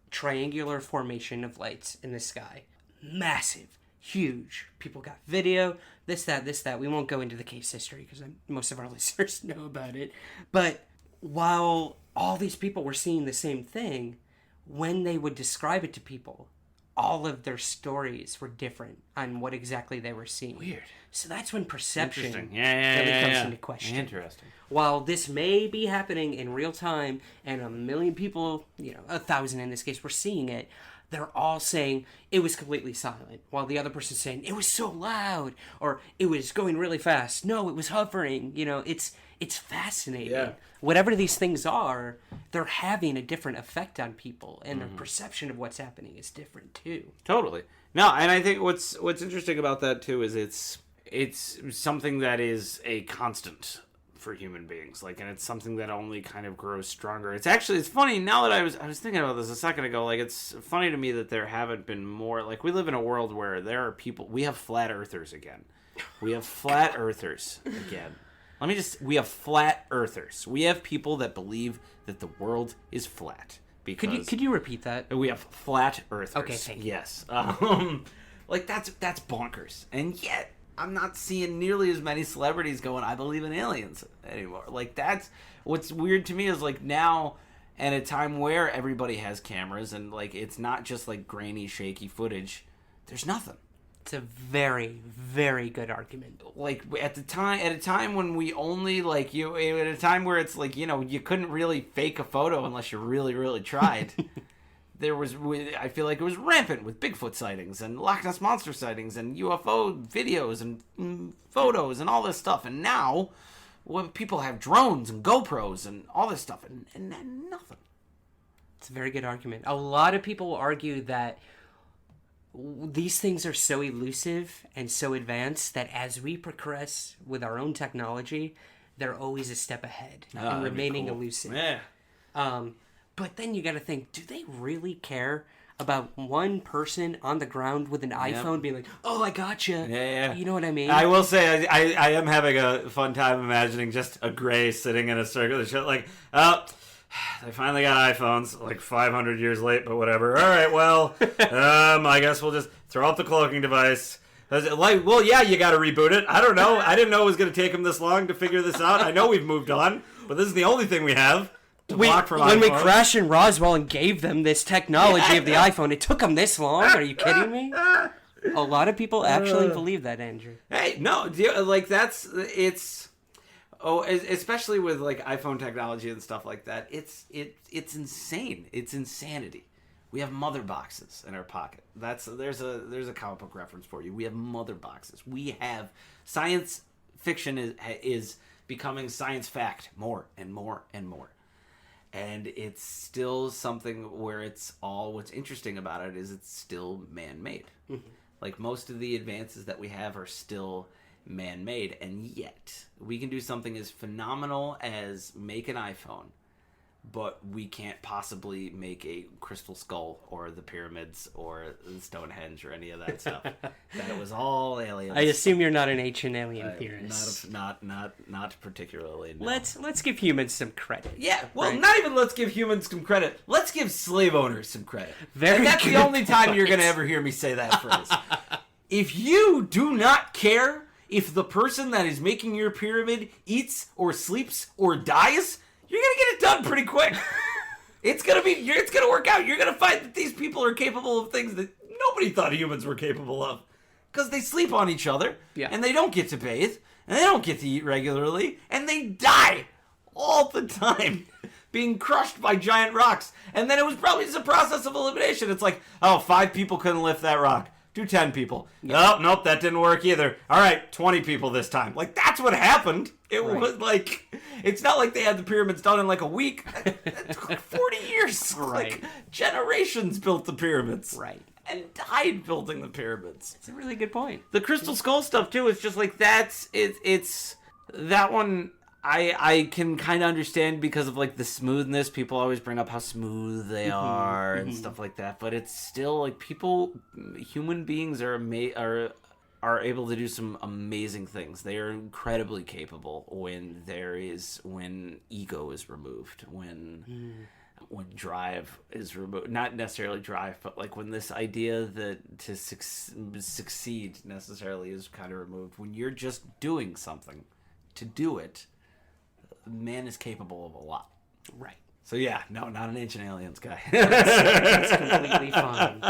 triangular formation of lights in the sky. Massive, huge. People got video, this, that. We won't go into the case history because most of our listeners know about it. But while all these people were seeing the same thing, when they would describe it to people, all of their stories were different on what exactly they were seeing. Weird. So that's when perception Interesting. Yeah, really comes yeah. into question. Interesting. While this may be happening in real time and a million people, 1,000 in this case, were seeing it, they're all saying it was completely silent, while the other person's saying it was so loud, or it was going really fast. No, it was hovering. It's fascinating. Yeah. Whatever these things are, they're having a different effect on people, and their perception of what's happening is different too. Totally. No, and I think what's interesting about that too is it's something that is a constant for human beings. Like, and it's something that only kind of grows stronger. It's funny now that I was thinking about this a second ago. Like, it's funny to me that there haven't been more. Like, we live in a world where there are people. We have flat earthers again. We have flat earthers again. We have flat earthers. We have people that believe that the world is flat. Because Could you repeat that? we have flat earthers. Okay, thank you. Yes. Like that's bonkers. And yet I'm not seeing nearly as many celebrities going, I believe in aliens anymore. Like that's what's weird to me is like now at a time where everybody has cameras and like it's not just like grainy, shaky footage. There's nothing. It's a very, very good argument. Like at a time when we only at a time where it's like, you couldn't really fake a photo unless you really, really tried. I feel like it was rampant with Bigfoot sightings and Loch Ness Monster sightings and UFO videos and photos and all this stuff. And now, when people have drones and GoPros and all this stuff and nothing. It's a very good argument. A lot of people will argue that these things are so elusive and so advanced that as we progress with our own technology, they're always a step ahead and remaining elusive. Yeah. But then you got to think, do they really care about one person on the ground with an iPhone being like, "Oh, I gotcha." Yeah. You know what I mean? I will say, I am having a fun time imagining just a gray sitting in a circular shit like, oh, they finally got iPhones, like 500 years late, but whatever. All right, well, I guess we'll just throw out the cloaking device. Like, well, yeah, you got to reboot it. I don't know. I didn't know it was going to take them this long to figure this out. I know we've moved on, but this is the only thing we have to block from when we iPhones. crashed in Roswell and gave them this technology of the iPhone, it took them this long? Are you kidding me? A lot of people actually believe that, Andrew. Hey, no, like it's. Oh, especially with like iPhone technology and stuff like that, it's insane. It's insanity. We have mother boxes in our pocket. There's a comic book reference for you. We have mother boxes. We have science fiction is becoming science fact more and more and more. And it's still something where what's interesting about it is it's still man-made. Mm-hmm. Like, most of the advances that we have are still man-made, and yet we can do something as phenomenal as make an iPhone, but we can't possibly make a crystal skull or the pyramids or the Stonehenge or any of that stuff. That was all aliens. I assume you're not an ancient alien theorist. Not particularly. No. Let's give humans some credit. Yeah, well, right? Not even let's give humans some credit. Let's give slave owners some credit. And that's the only time you're going to ever hear me say that phrase. If you do not care if the person that is making your pyramid eats or sleeps or dies, you're going to get it done pretty quick. It's going to work out. You're going to find that these people are capable of things that nobody thought humans were capable of. Because they sleep on each other, and they don't get to bathe, and they don't get to eat regularly, and they die all the time being crushed by giant rocks. And then it was probably just a process of elimination. It's like, 5 people couldn't lift that rock. Do 10 people. Oh, nope, that didn't work either. All right, 20 people this time. Like, that's what happened. It was like, it's not like they had the pyramids done in like a week. It took like 40 years. Right. Like, generations built the pyramids. Right. And died building the pyramids. It's a really good point. The crystal skull stuff, too, is just like, it's that one I can kind of understand because of like the smoothness. People always bring up how smooth they are and stuff like that. But it's still like human beings are able to do some amazing things. They are incredibly capable when ego is removed, when drive is removed. Not necessarily drive, but like when this idea that to succeed necessarily is kind of removed. When you're just doing something to do it, man is capable of a lot. Right. So yeah, no, not an Ancient Aliens guy. That's completely fine.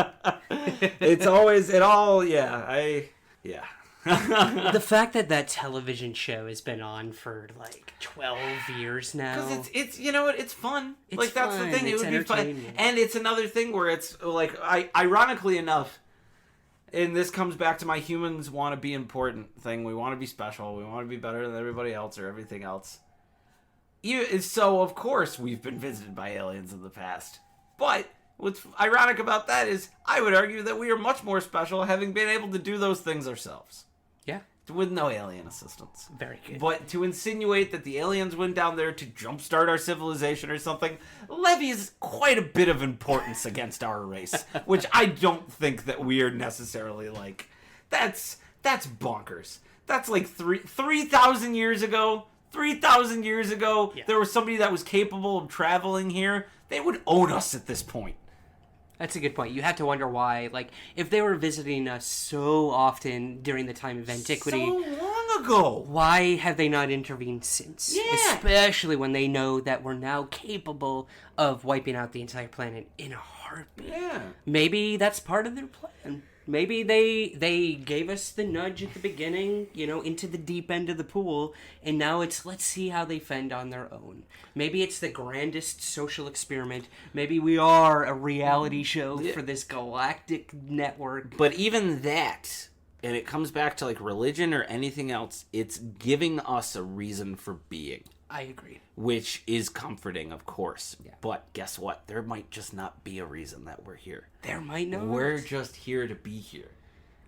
The fact that television show has been on for like 12 years now. Because it's you know what, it's fun. It's like that's fun. the thing. It It's would be fun. entertainment. And it's another thing where it's like ironically enough, and this comes back to my humans want to be important thing. We want to be special. We want to be better than everybody else or everything else. So, of course, we've been visited by aliens in the past. But what's ironic about that is I would argue that we are much more special having been able to do those things ourselves. Yeah. With no alien assistance. Very good. But to insinuate that the aliens went down there to jumpstart our civilization or something levies quite a bit of importance against our race, which I don't think that we are necessarily like. That's bonkers. That's like 3,000 years ago. 3,000 years ago, there was somebody that was capable of traveling here. They would own us at this point. That's a good point. You have to wonder why, like, if they were visiting us so often during the time of antiquity, so long ago, why have they not intervened since? Yeah. Especially when they know that we're now capable of wiping out the entire planet in a heartbeat. Yeah. Maybe that's part of their plan. Maybe they gave us the nudge at the beginning, into the deep end of the pool, and now it's let's see how they fend on their own. Maybe it's the grandest social experiment. Maybe we are a reality show for this galactic network. But even that, and it comes back to like religion or anything else, it's giving us a reason for being. I agree. Which is comforting, of course. Yeah. But guess what? There might just not be a reason that we're here. There might not. We're just here to be here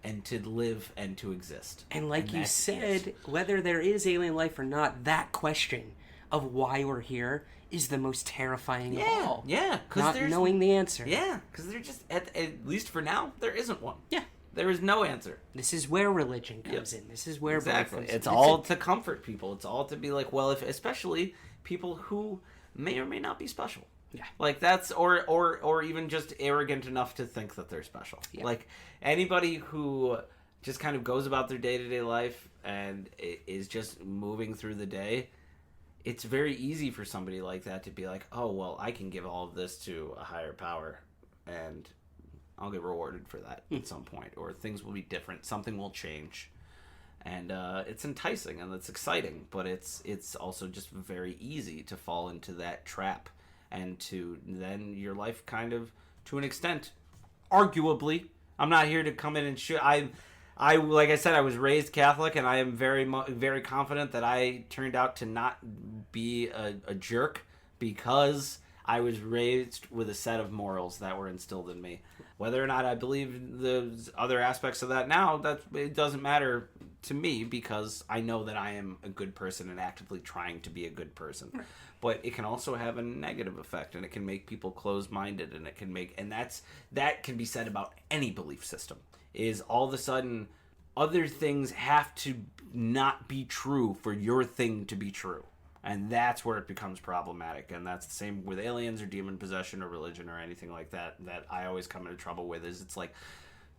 and to live and to exist. And like you said, whether there is alien life or not, that question of why we're here is the most terrifying of all. Yeah. Not knowing the answer. Yeah. Because they're just, at least for now, there isn't one. Yeah. There is no answer. This is where religion comes in. This is where exactly. It's all to comfort people. It's all to be like, well, especially people who may or may not be special. Yeah. Like that's or even just arrogant enough to think that they're special. Yeah. Like anybody who just kind of goes about their day-to-day life and is just moving through the day, it's very easy for somebody like that to be like, oh, well, I can give all of this to a higher power and I'll get rewarded for that at some point, or things will be different. Something will change, and it's enticing and it's exciting. But it's also just very easy to fall into that trap, and to then your life kind of, to an extent, arguably. I'm not here to come in and shoot. I like I said, I was raised Catholic, and I am very confident that I turned out to not be a jerk because I was raised with a set of morals that were instilled in me. Whether or not I believe the other aspects of that now, it doesn't matter to me, because I know that I am a good person and actively trying to be a good person. Right. But it can also have a negative effect, and it can make people closed-minded, and it can make, and that can be said about any belief system, is all of a sudden other things have to not be true for your thing to be true. And that's where it becomes problematic. And that's the same with aliens or demon possession or religion or anything like that, that I always come into trouble with, is it's like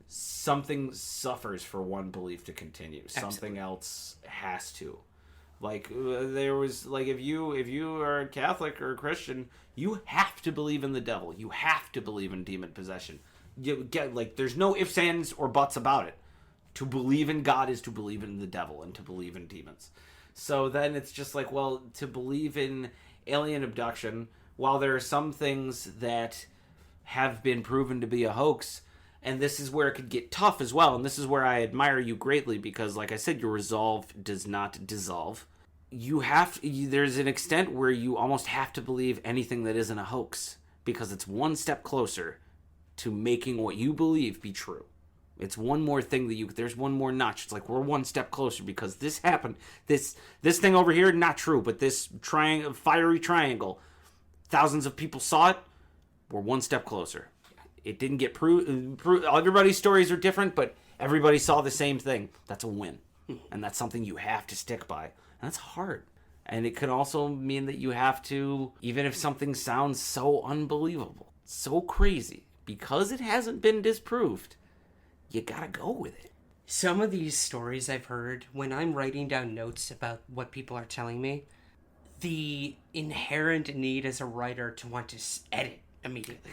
something suffers for one belief to continue. Absolutely. Something else has to. Like, there was, like, if you are a Catholic or a Christian, you have to believe in the devil. You have to believe in demon possession. You get, like, there's no ifs, ands, or buts about it. To believe in God is to believe in the devil and to believe in demons. So then it's just like, well, to believe in alien abduction, while there are some things that have been proven to be a hoax, and this is where it could get tough as well, and this is where I admire you greatly, because, like I said, your resolve does not dissolve. There's an extent where you almost have to believe anything that isn't a hoax, because it's one step closer to making what you believe be true. It's one more thing there's one more notch. It's like we're one step closer because this happened. This thing over here, not true, but this fiery triangle, thousands of people saw it. We're one step closer. It didn't get proved. Everybody's stories are different, but everybody saw the same thing. That's a win. And that's something you have to stick by. And that's hard. And it could also mean that you have to, even if something sounds so unbelievable, so crazy, because it hasn't been disproved, you gotta go with it. Some of these stories I've heard, when I'm writing down notes about what people are telling me, the inherent need as a writer to want to edit immediately.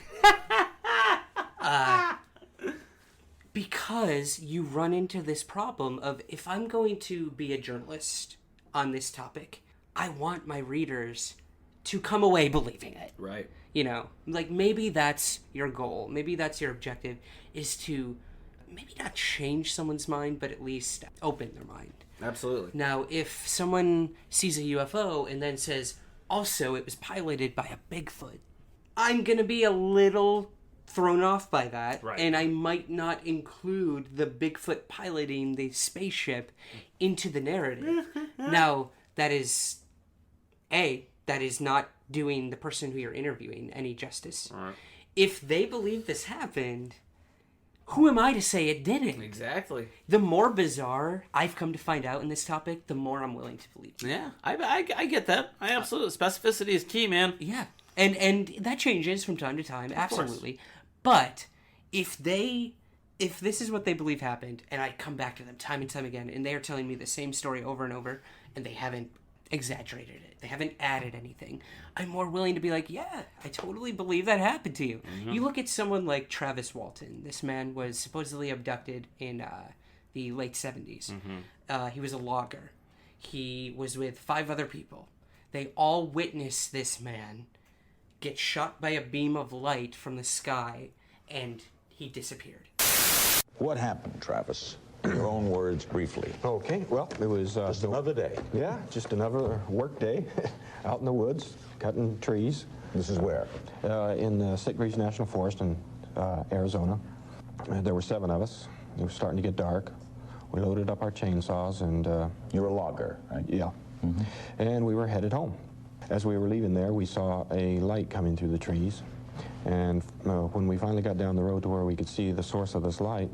Because you run into this problem of, if I'm going to be a journalist on this topic, I want my readers to come away believing it. Right. You know, like, maybe that's your goal. Maybe that's your objective, is to maybe not change someone's mind, but at least open their mind. Absolutely. Now, if someone sees a UFO and then says, also, it was piloted by a Bigfoot, I'm going to be a little thrown off by that. Right. And I might not include the Bigfoot piloting the spaceship into the narrative. Now, that is not doing the person who you're interviewing any justice. Right. If they believe this happened, who am I to say it didn't? Exactly. The more bizarre I've come to find out in this topic, the more I'm willing to believe. Yeah, I get that. I absolutely. Specificity is key, man. Yeah. And that changes from time to time, absolutely. But if this is what they believe happened, and I come back to them time and time again, and they are telling me the same story over and over, and they haven't exaggerated it, they haven't added anything, I'm more willing to be like, yeah, I totally believe that happened to you. Mm-hmm. You look at someone like Travis Walton. This man was supposedly abducted in the late 70s. Mm-hmm. He was a logger. He was with 5 other people. They all witnessed this man get shot by a beam of light from the sky, and he disappeared. What happened, Travis? In your own words, briefly. Okay, well, it was... just another day. Yeah, just another work day out in the woods, cutting trees. This is where? In the Sitgreaves National Forest in Arizona. There were 7 of us. It was starting to get dark. We loaded up our chainsaws and... You're a logger, right? Yeah. Mm-hmm. And we were headed home. As we were leaving there, we saw a light coming through the trees. And when we finally got down the road to where we could see the source of this light,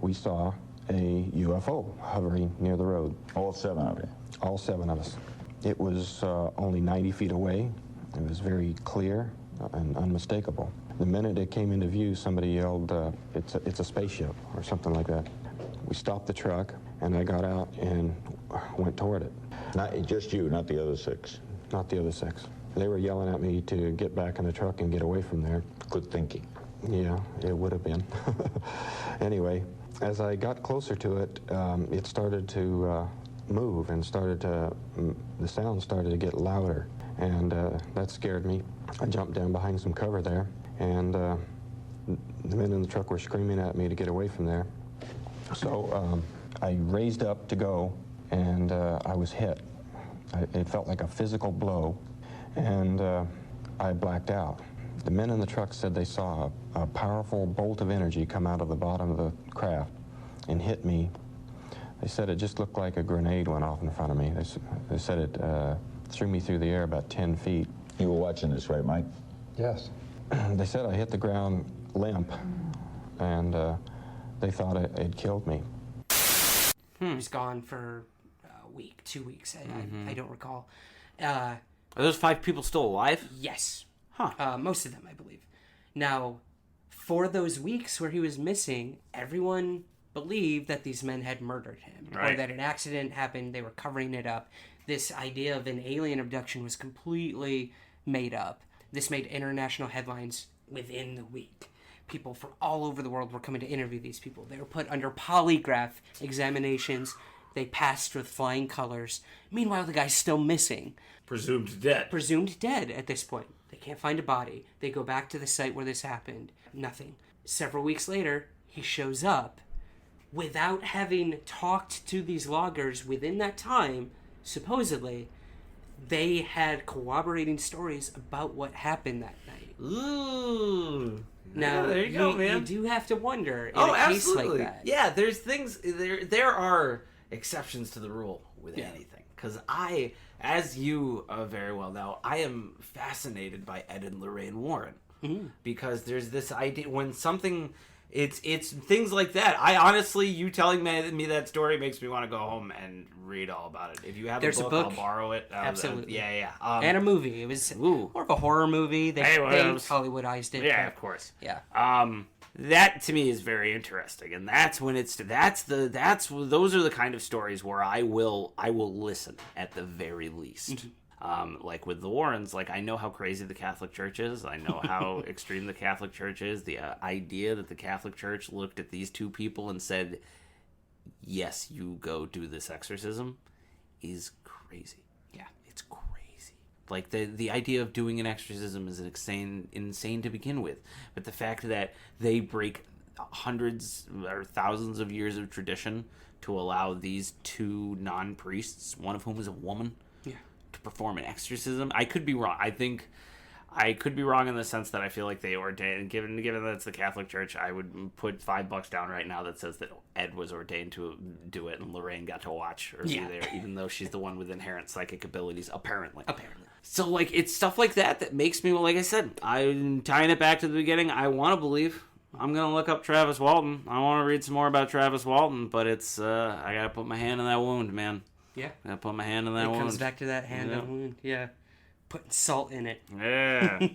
we saw a UFO hovering near the road. All 7 of you? All 7 of us. It was only 90 feet away. It was very clear and unmistakable. The minute it came into view, somebody yelled, it's a spaceship, or something like that. We stopped the truck, and I got out and went toward it. Not just you, not the other 6? Not the other 6. They were yelling at me to get back in the truck and get away from there. Good thinking. Yeah, it would have been. Anyway, as I got closer to it, it started to move and the sound started to get louder, and that scared me. I jumped down behind some cover there, and the men in the truck were screaming at me to get away from there. So I raised up to go, and I was hit. It felt like a physical blow, and I blacked out. The men in the truck said they saw a powerful bolt of energy come out of the bottom of the craft and hit me. They said it just looked like a grenade went off in front of me. They said it threw me through the air about 10 feet. You were watching this, right, Mike? Yes. They said I hit the ground limp, and they thought it had killed me. He was gone for a week, 2 weeks. I don't recall. Are those 5 people still alive? Yes. Huh. Most of them, I believe. Now, for those weeks where he was missing, everyone believed that these men had murdered him. Right. Or that an accident happened, they were covering it up. This idea of an alien abduction was completely made up. This made international headlines within the week. People from all over the world were coming to interview these people. They were put under polygraph examinations. They passed with flying colors. Meanwhile, the guy's still missing. Presumed dead. Presumed dead at this point. They can't find a body. They go back to the site where this happened. Nothing. Several weeks later, he shows up without having talked to these loggers within that time. Supposedly, they had corroborating stories about what happened that night. Ooh. Now, Yeah, there you go, man. You do have to wonder in Oh, a case absolutely. like that. Yeah, there's things, there are exceptions to the rule with anything. Because I, as you very well know, I am fascinated by Ed and Lorraine Warren. Because there's this idea, when something... It's things like that. I honestly, you telling me that story makes me want to go home and read all about it. If you have There's a a book, book. I'll borrow it. Absolutely. Yeah. And a movie. It was more of a horror movie. They Hollywoodized it. Yeah, but- of course. Yeah. That to me is very interesting, and that's when those are the kind of stories where I will listen at the very least. Like with the Warrens, like I know how crazy the Catholic Church is. I know how extreme the Catholic Church is. The idea that the Catholic Church looked at these 2 people and said, "Yes, you go do this exorcism," is crazy. Yeah, it's crazy. Like the idea of doing an exorcism is insane to begin with. But the fact that they break hundreds or thousands of years of tradition to allow these 2 non-priests, one of whom is a woman, to perform an exorcism. I could be wrong. I think I could be wrong in the sense that I feel like they ordained, given that it's the Catholic Church, I would put $5 down right now that says that Ed was ordained to do it and Lorraine got to watch or be there, even though she's the one with inherent psychic abilities, apparently. So, like, it's stuff like that makes me, like I said, I'm tying it back to the beginning. I want to believe. I'm going to look up Travis Walton. I want to read some more about Travis Walton, but it's, I got to put my hand in that wound, man. Yeah. I put my hand in that wound. It comes back to that hand in the wound. Yeah. Putting salt in it. Yeah.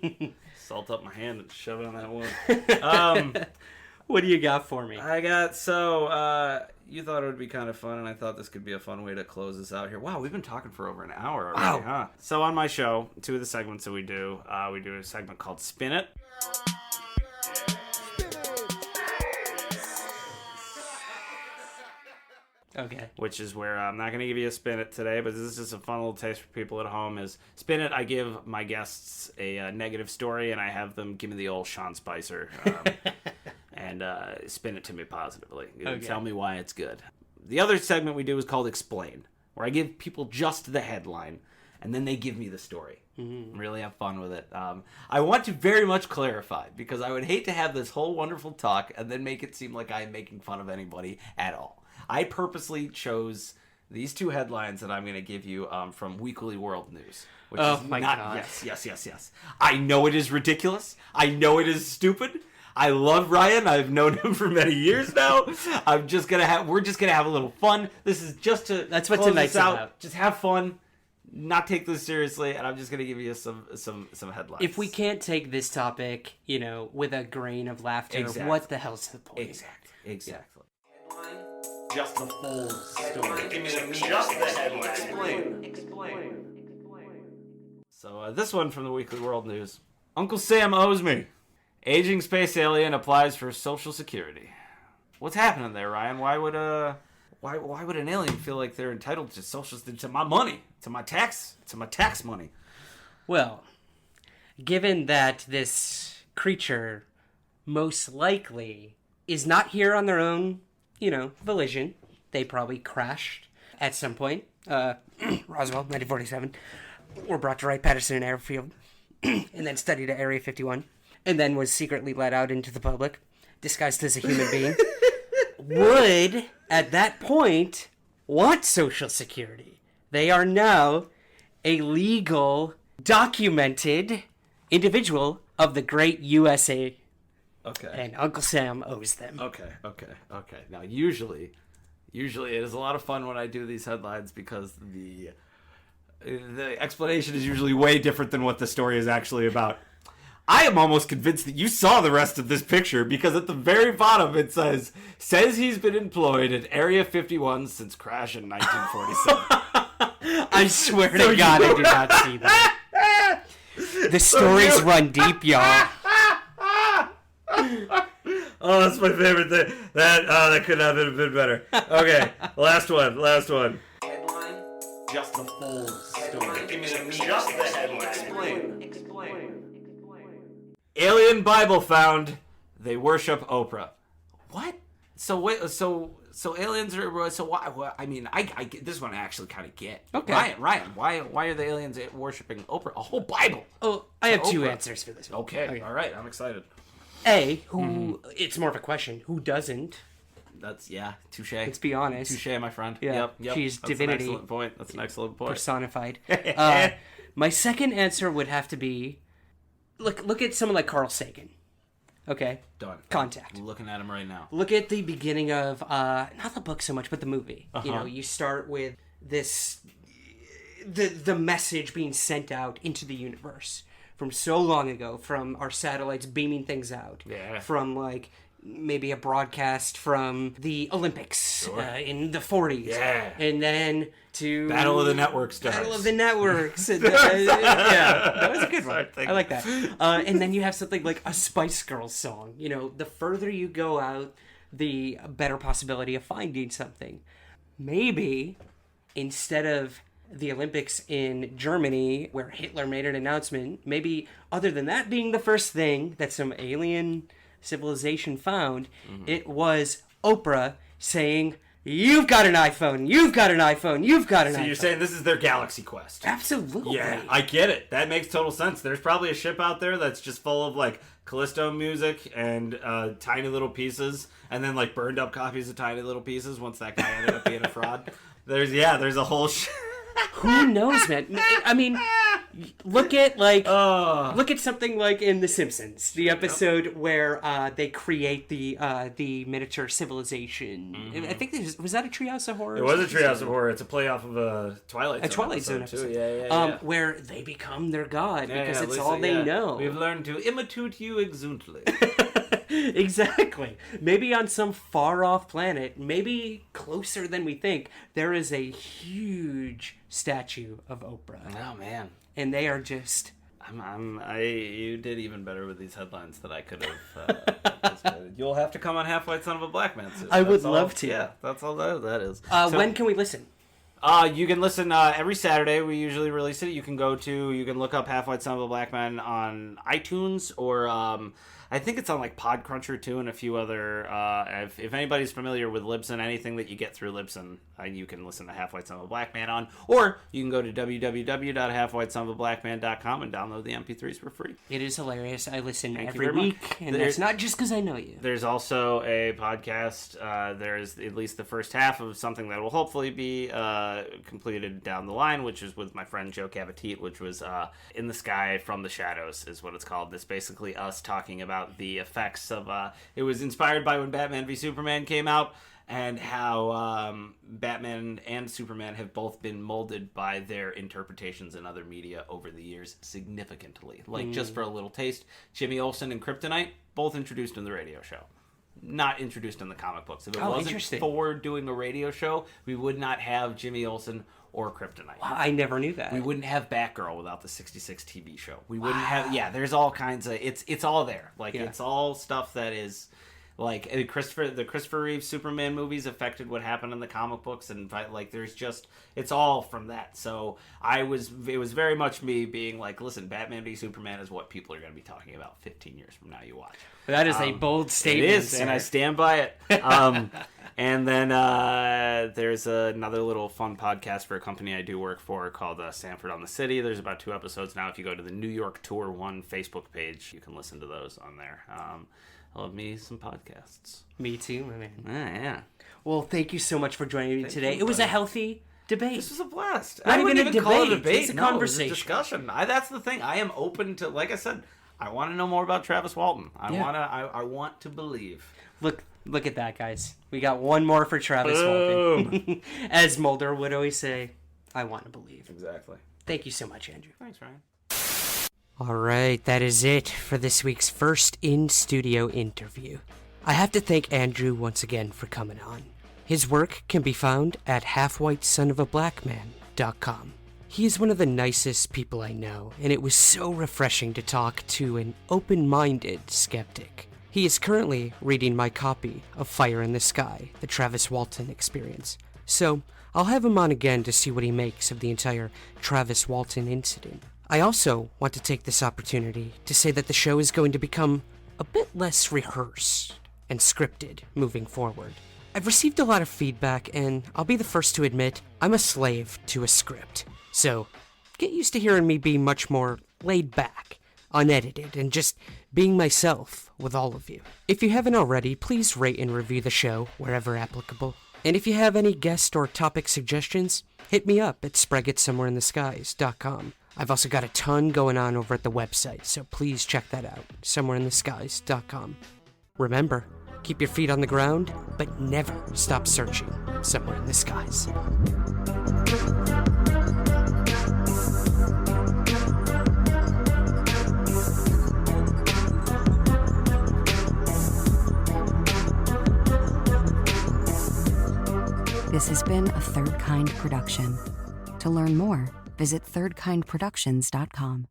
Salt up my hand and shove it in that wound. What do you got for me? I got, you thought it would be kind of fun, and I thought this could be a fun way to close this out here. Wow, we've been talking for over an hour already, huh? So on my show, 2 of the segments that we do a segment called Spin It. Okay. Which is where I'm not going to give you a spin it today, but this is just a fun little taste for people at home. Is spin it, I give my guests a negative story, and I have them give me the old Sean Spicer and spin it to me positively. Okay. Tell me why it's good. The other segment we do is called Explain, where I give people just the headline, and then they give me the story. Really have fun with it. I want to very much clarify, because I would hate to have this whole wonderful talk and then make it seem like I'm making fun of anybody at all. I purposely chose these 2 headlines that I'm going to give you from Weekly World News. Which Oh, is my not, God. Yes. I know it is ridiculous. I know it is stupid. I love Ryan. I've known him for many years now. We're just gonna have a little fun. This is just to That's what close tonight's this out. about. Just have fun. Not take this seriously, and I'm just gonna give you some headlines. If we can't take this topic, with a grain of laughter, Exactly. what the hell's the point? Exactly. Just the full story. Give me just the headline. Explain. So this one from the Weekly World News. Uncle Sam owes me. Aging space alien applies for Social Security. What's happening there, Ryan? Why would an alien feel like they're entitled to my money, to my tax money? Well, given that this creature most likely is not here on their own, volition, they probably crashed at some point. Roswell, 1947, were brought to Wright-Patterson Airfield. and then studied at Area 51, and then was secretly let out into the public, disguised as a human being, would, at that point, want Social Security. They are now a legal, documented individual of the great USA. Okay. And Uncle Sam owes them. Okay. Now, usually it is a lot of fun when I do these headlines because the explanation is usually way different than what the story is actually about. I am almost convinced that you saw the rest of this picture because at the very bottom it says he's been employed at Area 51 since crash in 1947. I swear to God, I did not see that. The stories run deep, y'all. Oh, that's my favorite thing. That could not have been better. Okay, last one. Headline: just the full story. Give me just the headline. Explain. Alien Bible found. They worship Oprah. What? So wait. So aliens are. So why? Well, I mean, I get this one. I actually kind of get. Okay. Ryan. Why are the aliens worshiping Oprah? A whole Bible. Oh, I have two Oprah. answers for this one. Okay. All right. I'm excited. A, who, it's more of a question, who doesn't? That's, touche. Let's be honest. Touche, my friend. Yeah, Yep. she's That's divinity. That's an excellent point. Personified. My second answer would have to be, look at someone like Carl Sagan. Okay? Done. Contact. I'm looking at him right now. Look at the beginning of, not the book so much, but the movie. Uh-huh. You know, you start with this, the message being sent out into the universe. From so long ago, from our satellites beaming things out. Yeah. From, like, maybe a broadcast from the Olympics in the 40s. Yeah. And then to... Battle of the Network stars. Battle of the Networks. And, yeah, that was a good one. I like that. And then you have something like a Spice Girls song. You know, the further you go out, the better possibility of finding something. Maybe, instead of the Olympics in Germany, where Hitler made an announcement, maybe other than that being the first thing that some alien civilization found, it was Oprah saying, "You've got an iPhone, you've got an iPhone, you've got an iPhone." So you're saying this is their galaxy quest? Absolutely. Yeah, I get it. That makes total sense. There's probably a ship out there that's just full of, like, Callisto music and tiny little pieces, and then, like, burned up copies of tiny little pieces once that guy ended up being a fraud. There's a whole Who knows, man? I mean, look at something like in The Simpsons, the episode where they create the miniature civilization. I think was that a Treehouse of Horror? It was a Treehouse of Horror. It's a playoff of a Twilight Zone episode. Too. Yeah. Where they become their god because it's Lisa, all they know. We've learned to imitate you exuntly. Exactly. Maybe on some far-off planet, maybe closer than we think, there is a huge statue of Oprah. Oh, man. And they are just... You did even better with these headlines than I could have anticipated. You'll have to come on Half White Son of a Black Man soon. I would love to. Yeah, that's all that is. When can we listen? You can listen every Saturday. We usually release it. You can look up Half White Son of a Black Man on iTunes or I think it's on like Podcruncher too and a few other. If anybody's familiar with Libsyn, anything that you get through Libsyn, you can listen to Half White Son of a Black Man on, or you can go to www.halfwhitesonofablackman.com and download the MP3s for free. It is hilarious. I listen Thank you every very week, much. and that's not just because I know you. There's also a podcast. There's at least the first half of something that will hopefully be completed down the line, which is with my friend Joe Cavatit, which was In the Sky from the Shadows is what it's called. This basically us talking about the effects of it was inspired by when Batman v Superman came out and how Batman and Superman have both been molded by their interpretations in other media over the years significantly. Like just for a little taste, Jimmy Olsen and Kryptonite both introduced in the radio show, not introduced in the comic books. If it wasn't for doing a radio show, we would not have Jimmy Olsen or Kryptonite. Wow, I never knew that. We wouldn't have Batgirl without the 66 TV show. We wouldn't have... Yeah, there's all kinds of... It's all there. Like, it's all stuff that is... Like, the Christopher Reeve Superman movies affected what happened in the comic books, and, like, there's just... It's all from that. So, it was very much me being like, listen, Batman v Superman is what people are going to be talking about 15 years from now, you watch. That is a bold statement. It is, and I stand by it. And then there's another little fun podcast for a company I do work for called Sanford on the City. There's about 2 episodes now. If you go to the New York Tour 1 Facebook page, you can listen to those on there. I love me some podcasts. Me too, my man. Yeah. Well, thank you so much for joining me today. It was a healthy debate. This was a blast. Not I wouldn't even a even call it a debate. debate. It's a No, it was conversation. discussion. That's the thing. I am open to, like I said, I want to know more about Travis Walton. I want to believe. Look at that, guys. We got one more for Travis Walton. As Mulder would always say, I want to believe. Exactly. Thank you so much, Andrew. Thanks, Ryan. All right, that is it for this week's first in-studio interview. I have to thank Andrew once again for coming on. His work can be found at halfwhitesonofablackman.com. He is one of the nicest people I know, and it was so refreshing to talk to an open-minded skeptic. He is currently reading my copy of Fire in the Sky, the Travis Walton Experience. So, I'll have him on again to see what he makes of the entire Travis Walton incident. I also want to take this opportunity to say that the show is going to become a bit less rehearsed and scripted moving forward. I've received a lot of feedback, and I'll be the first to admit I'm a slave to a script. So, get used to hearing me be much more laid back, unedited, and just being myself with all of you. If you haven't already, please rate and review the show wherever applicable. And if you have any guest or topic suggestions, hit me up at sprague@somewhereintheskies.com. I've also got a ton going on over at the website, so please check that out, somewhereintheskies.com. Remember, keep your feet on the ground, but never stop searching somewhere in the skies. This has been a Third Kind production. To learn more, visit thirdkindproductions.com.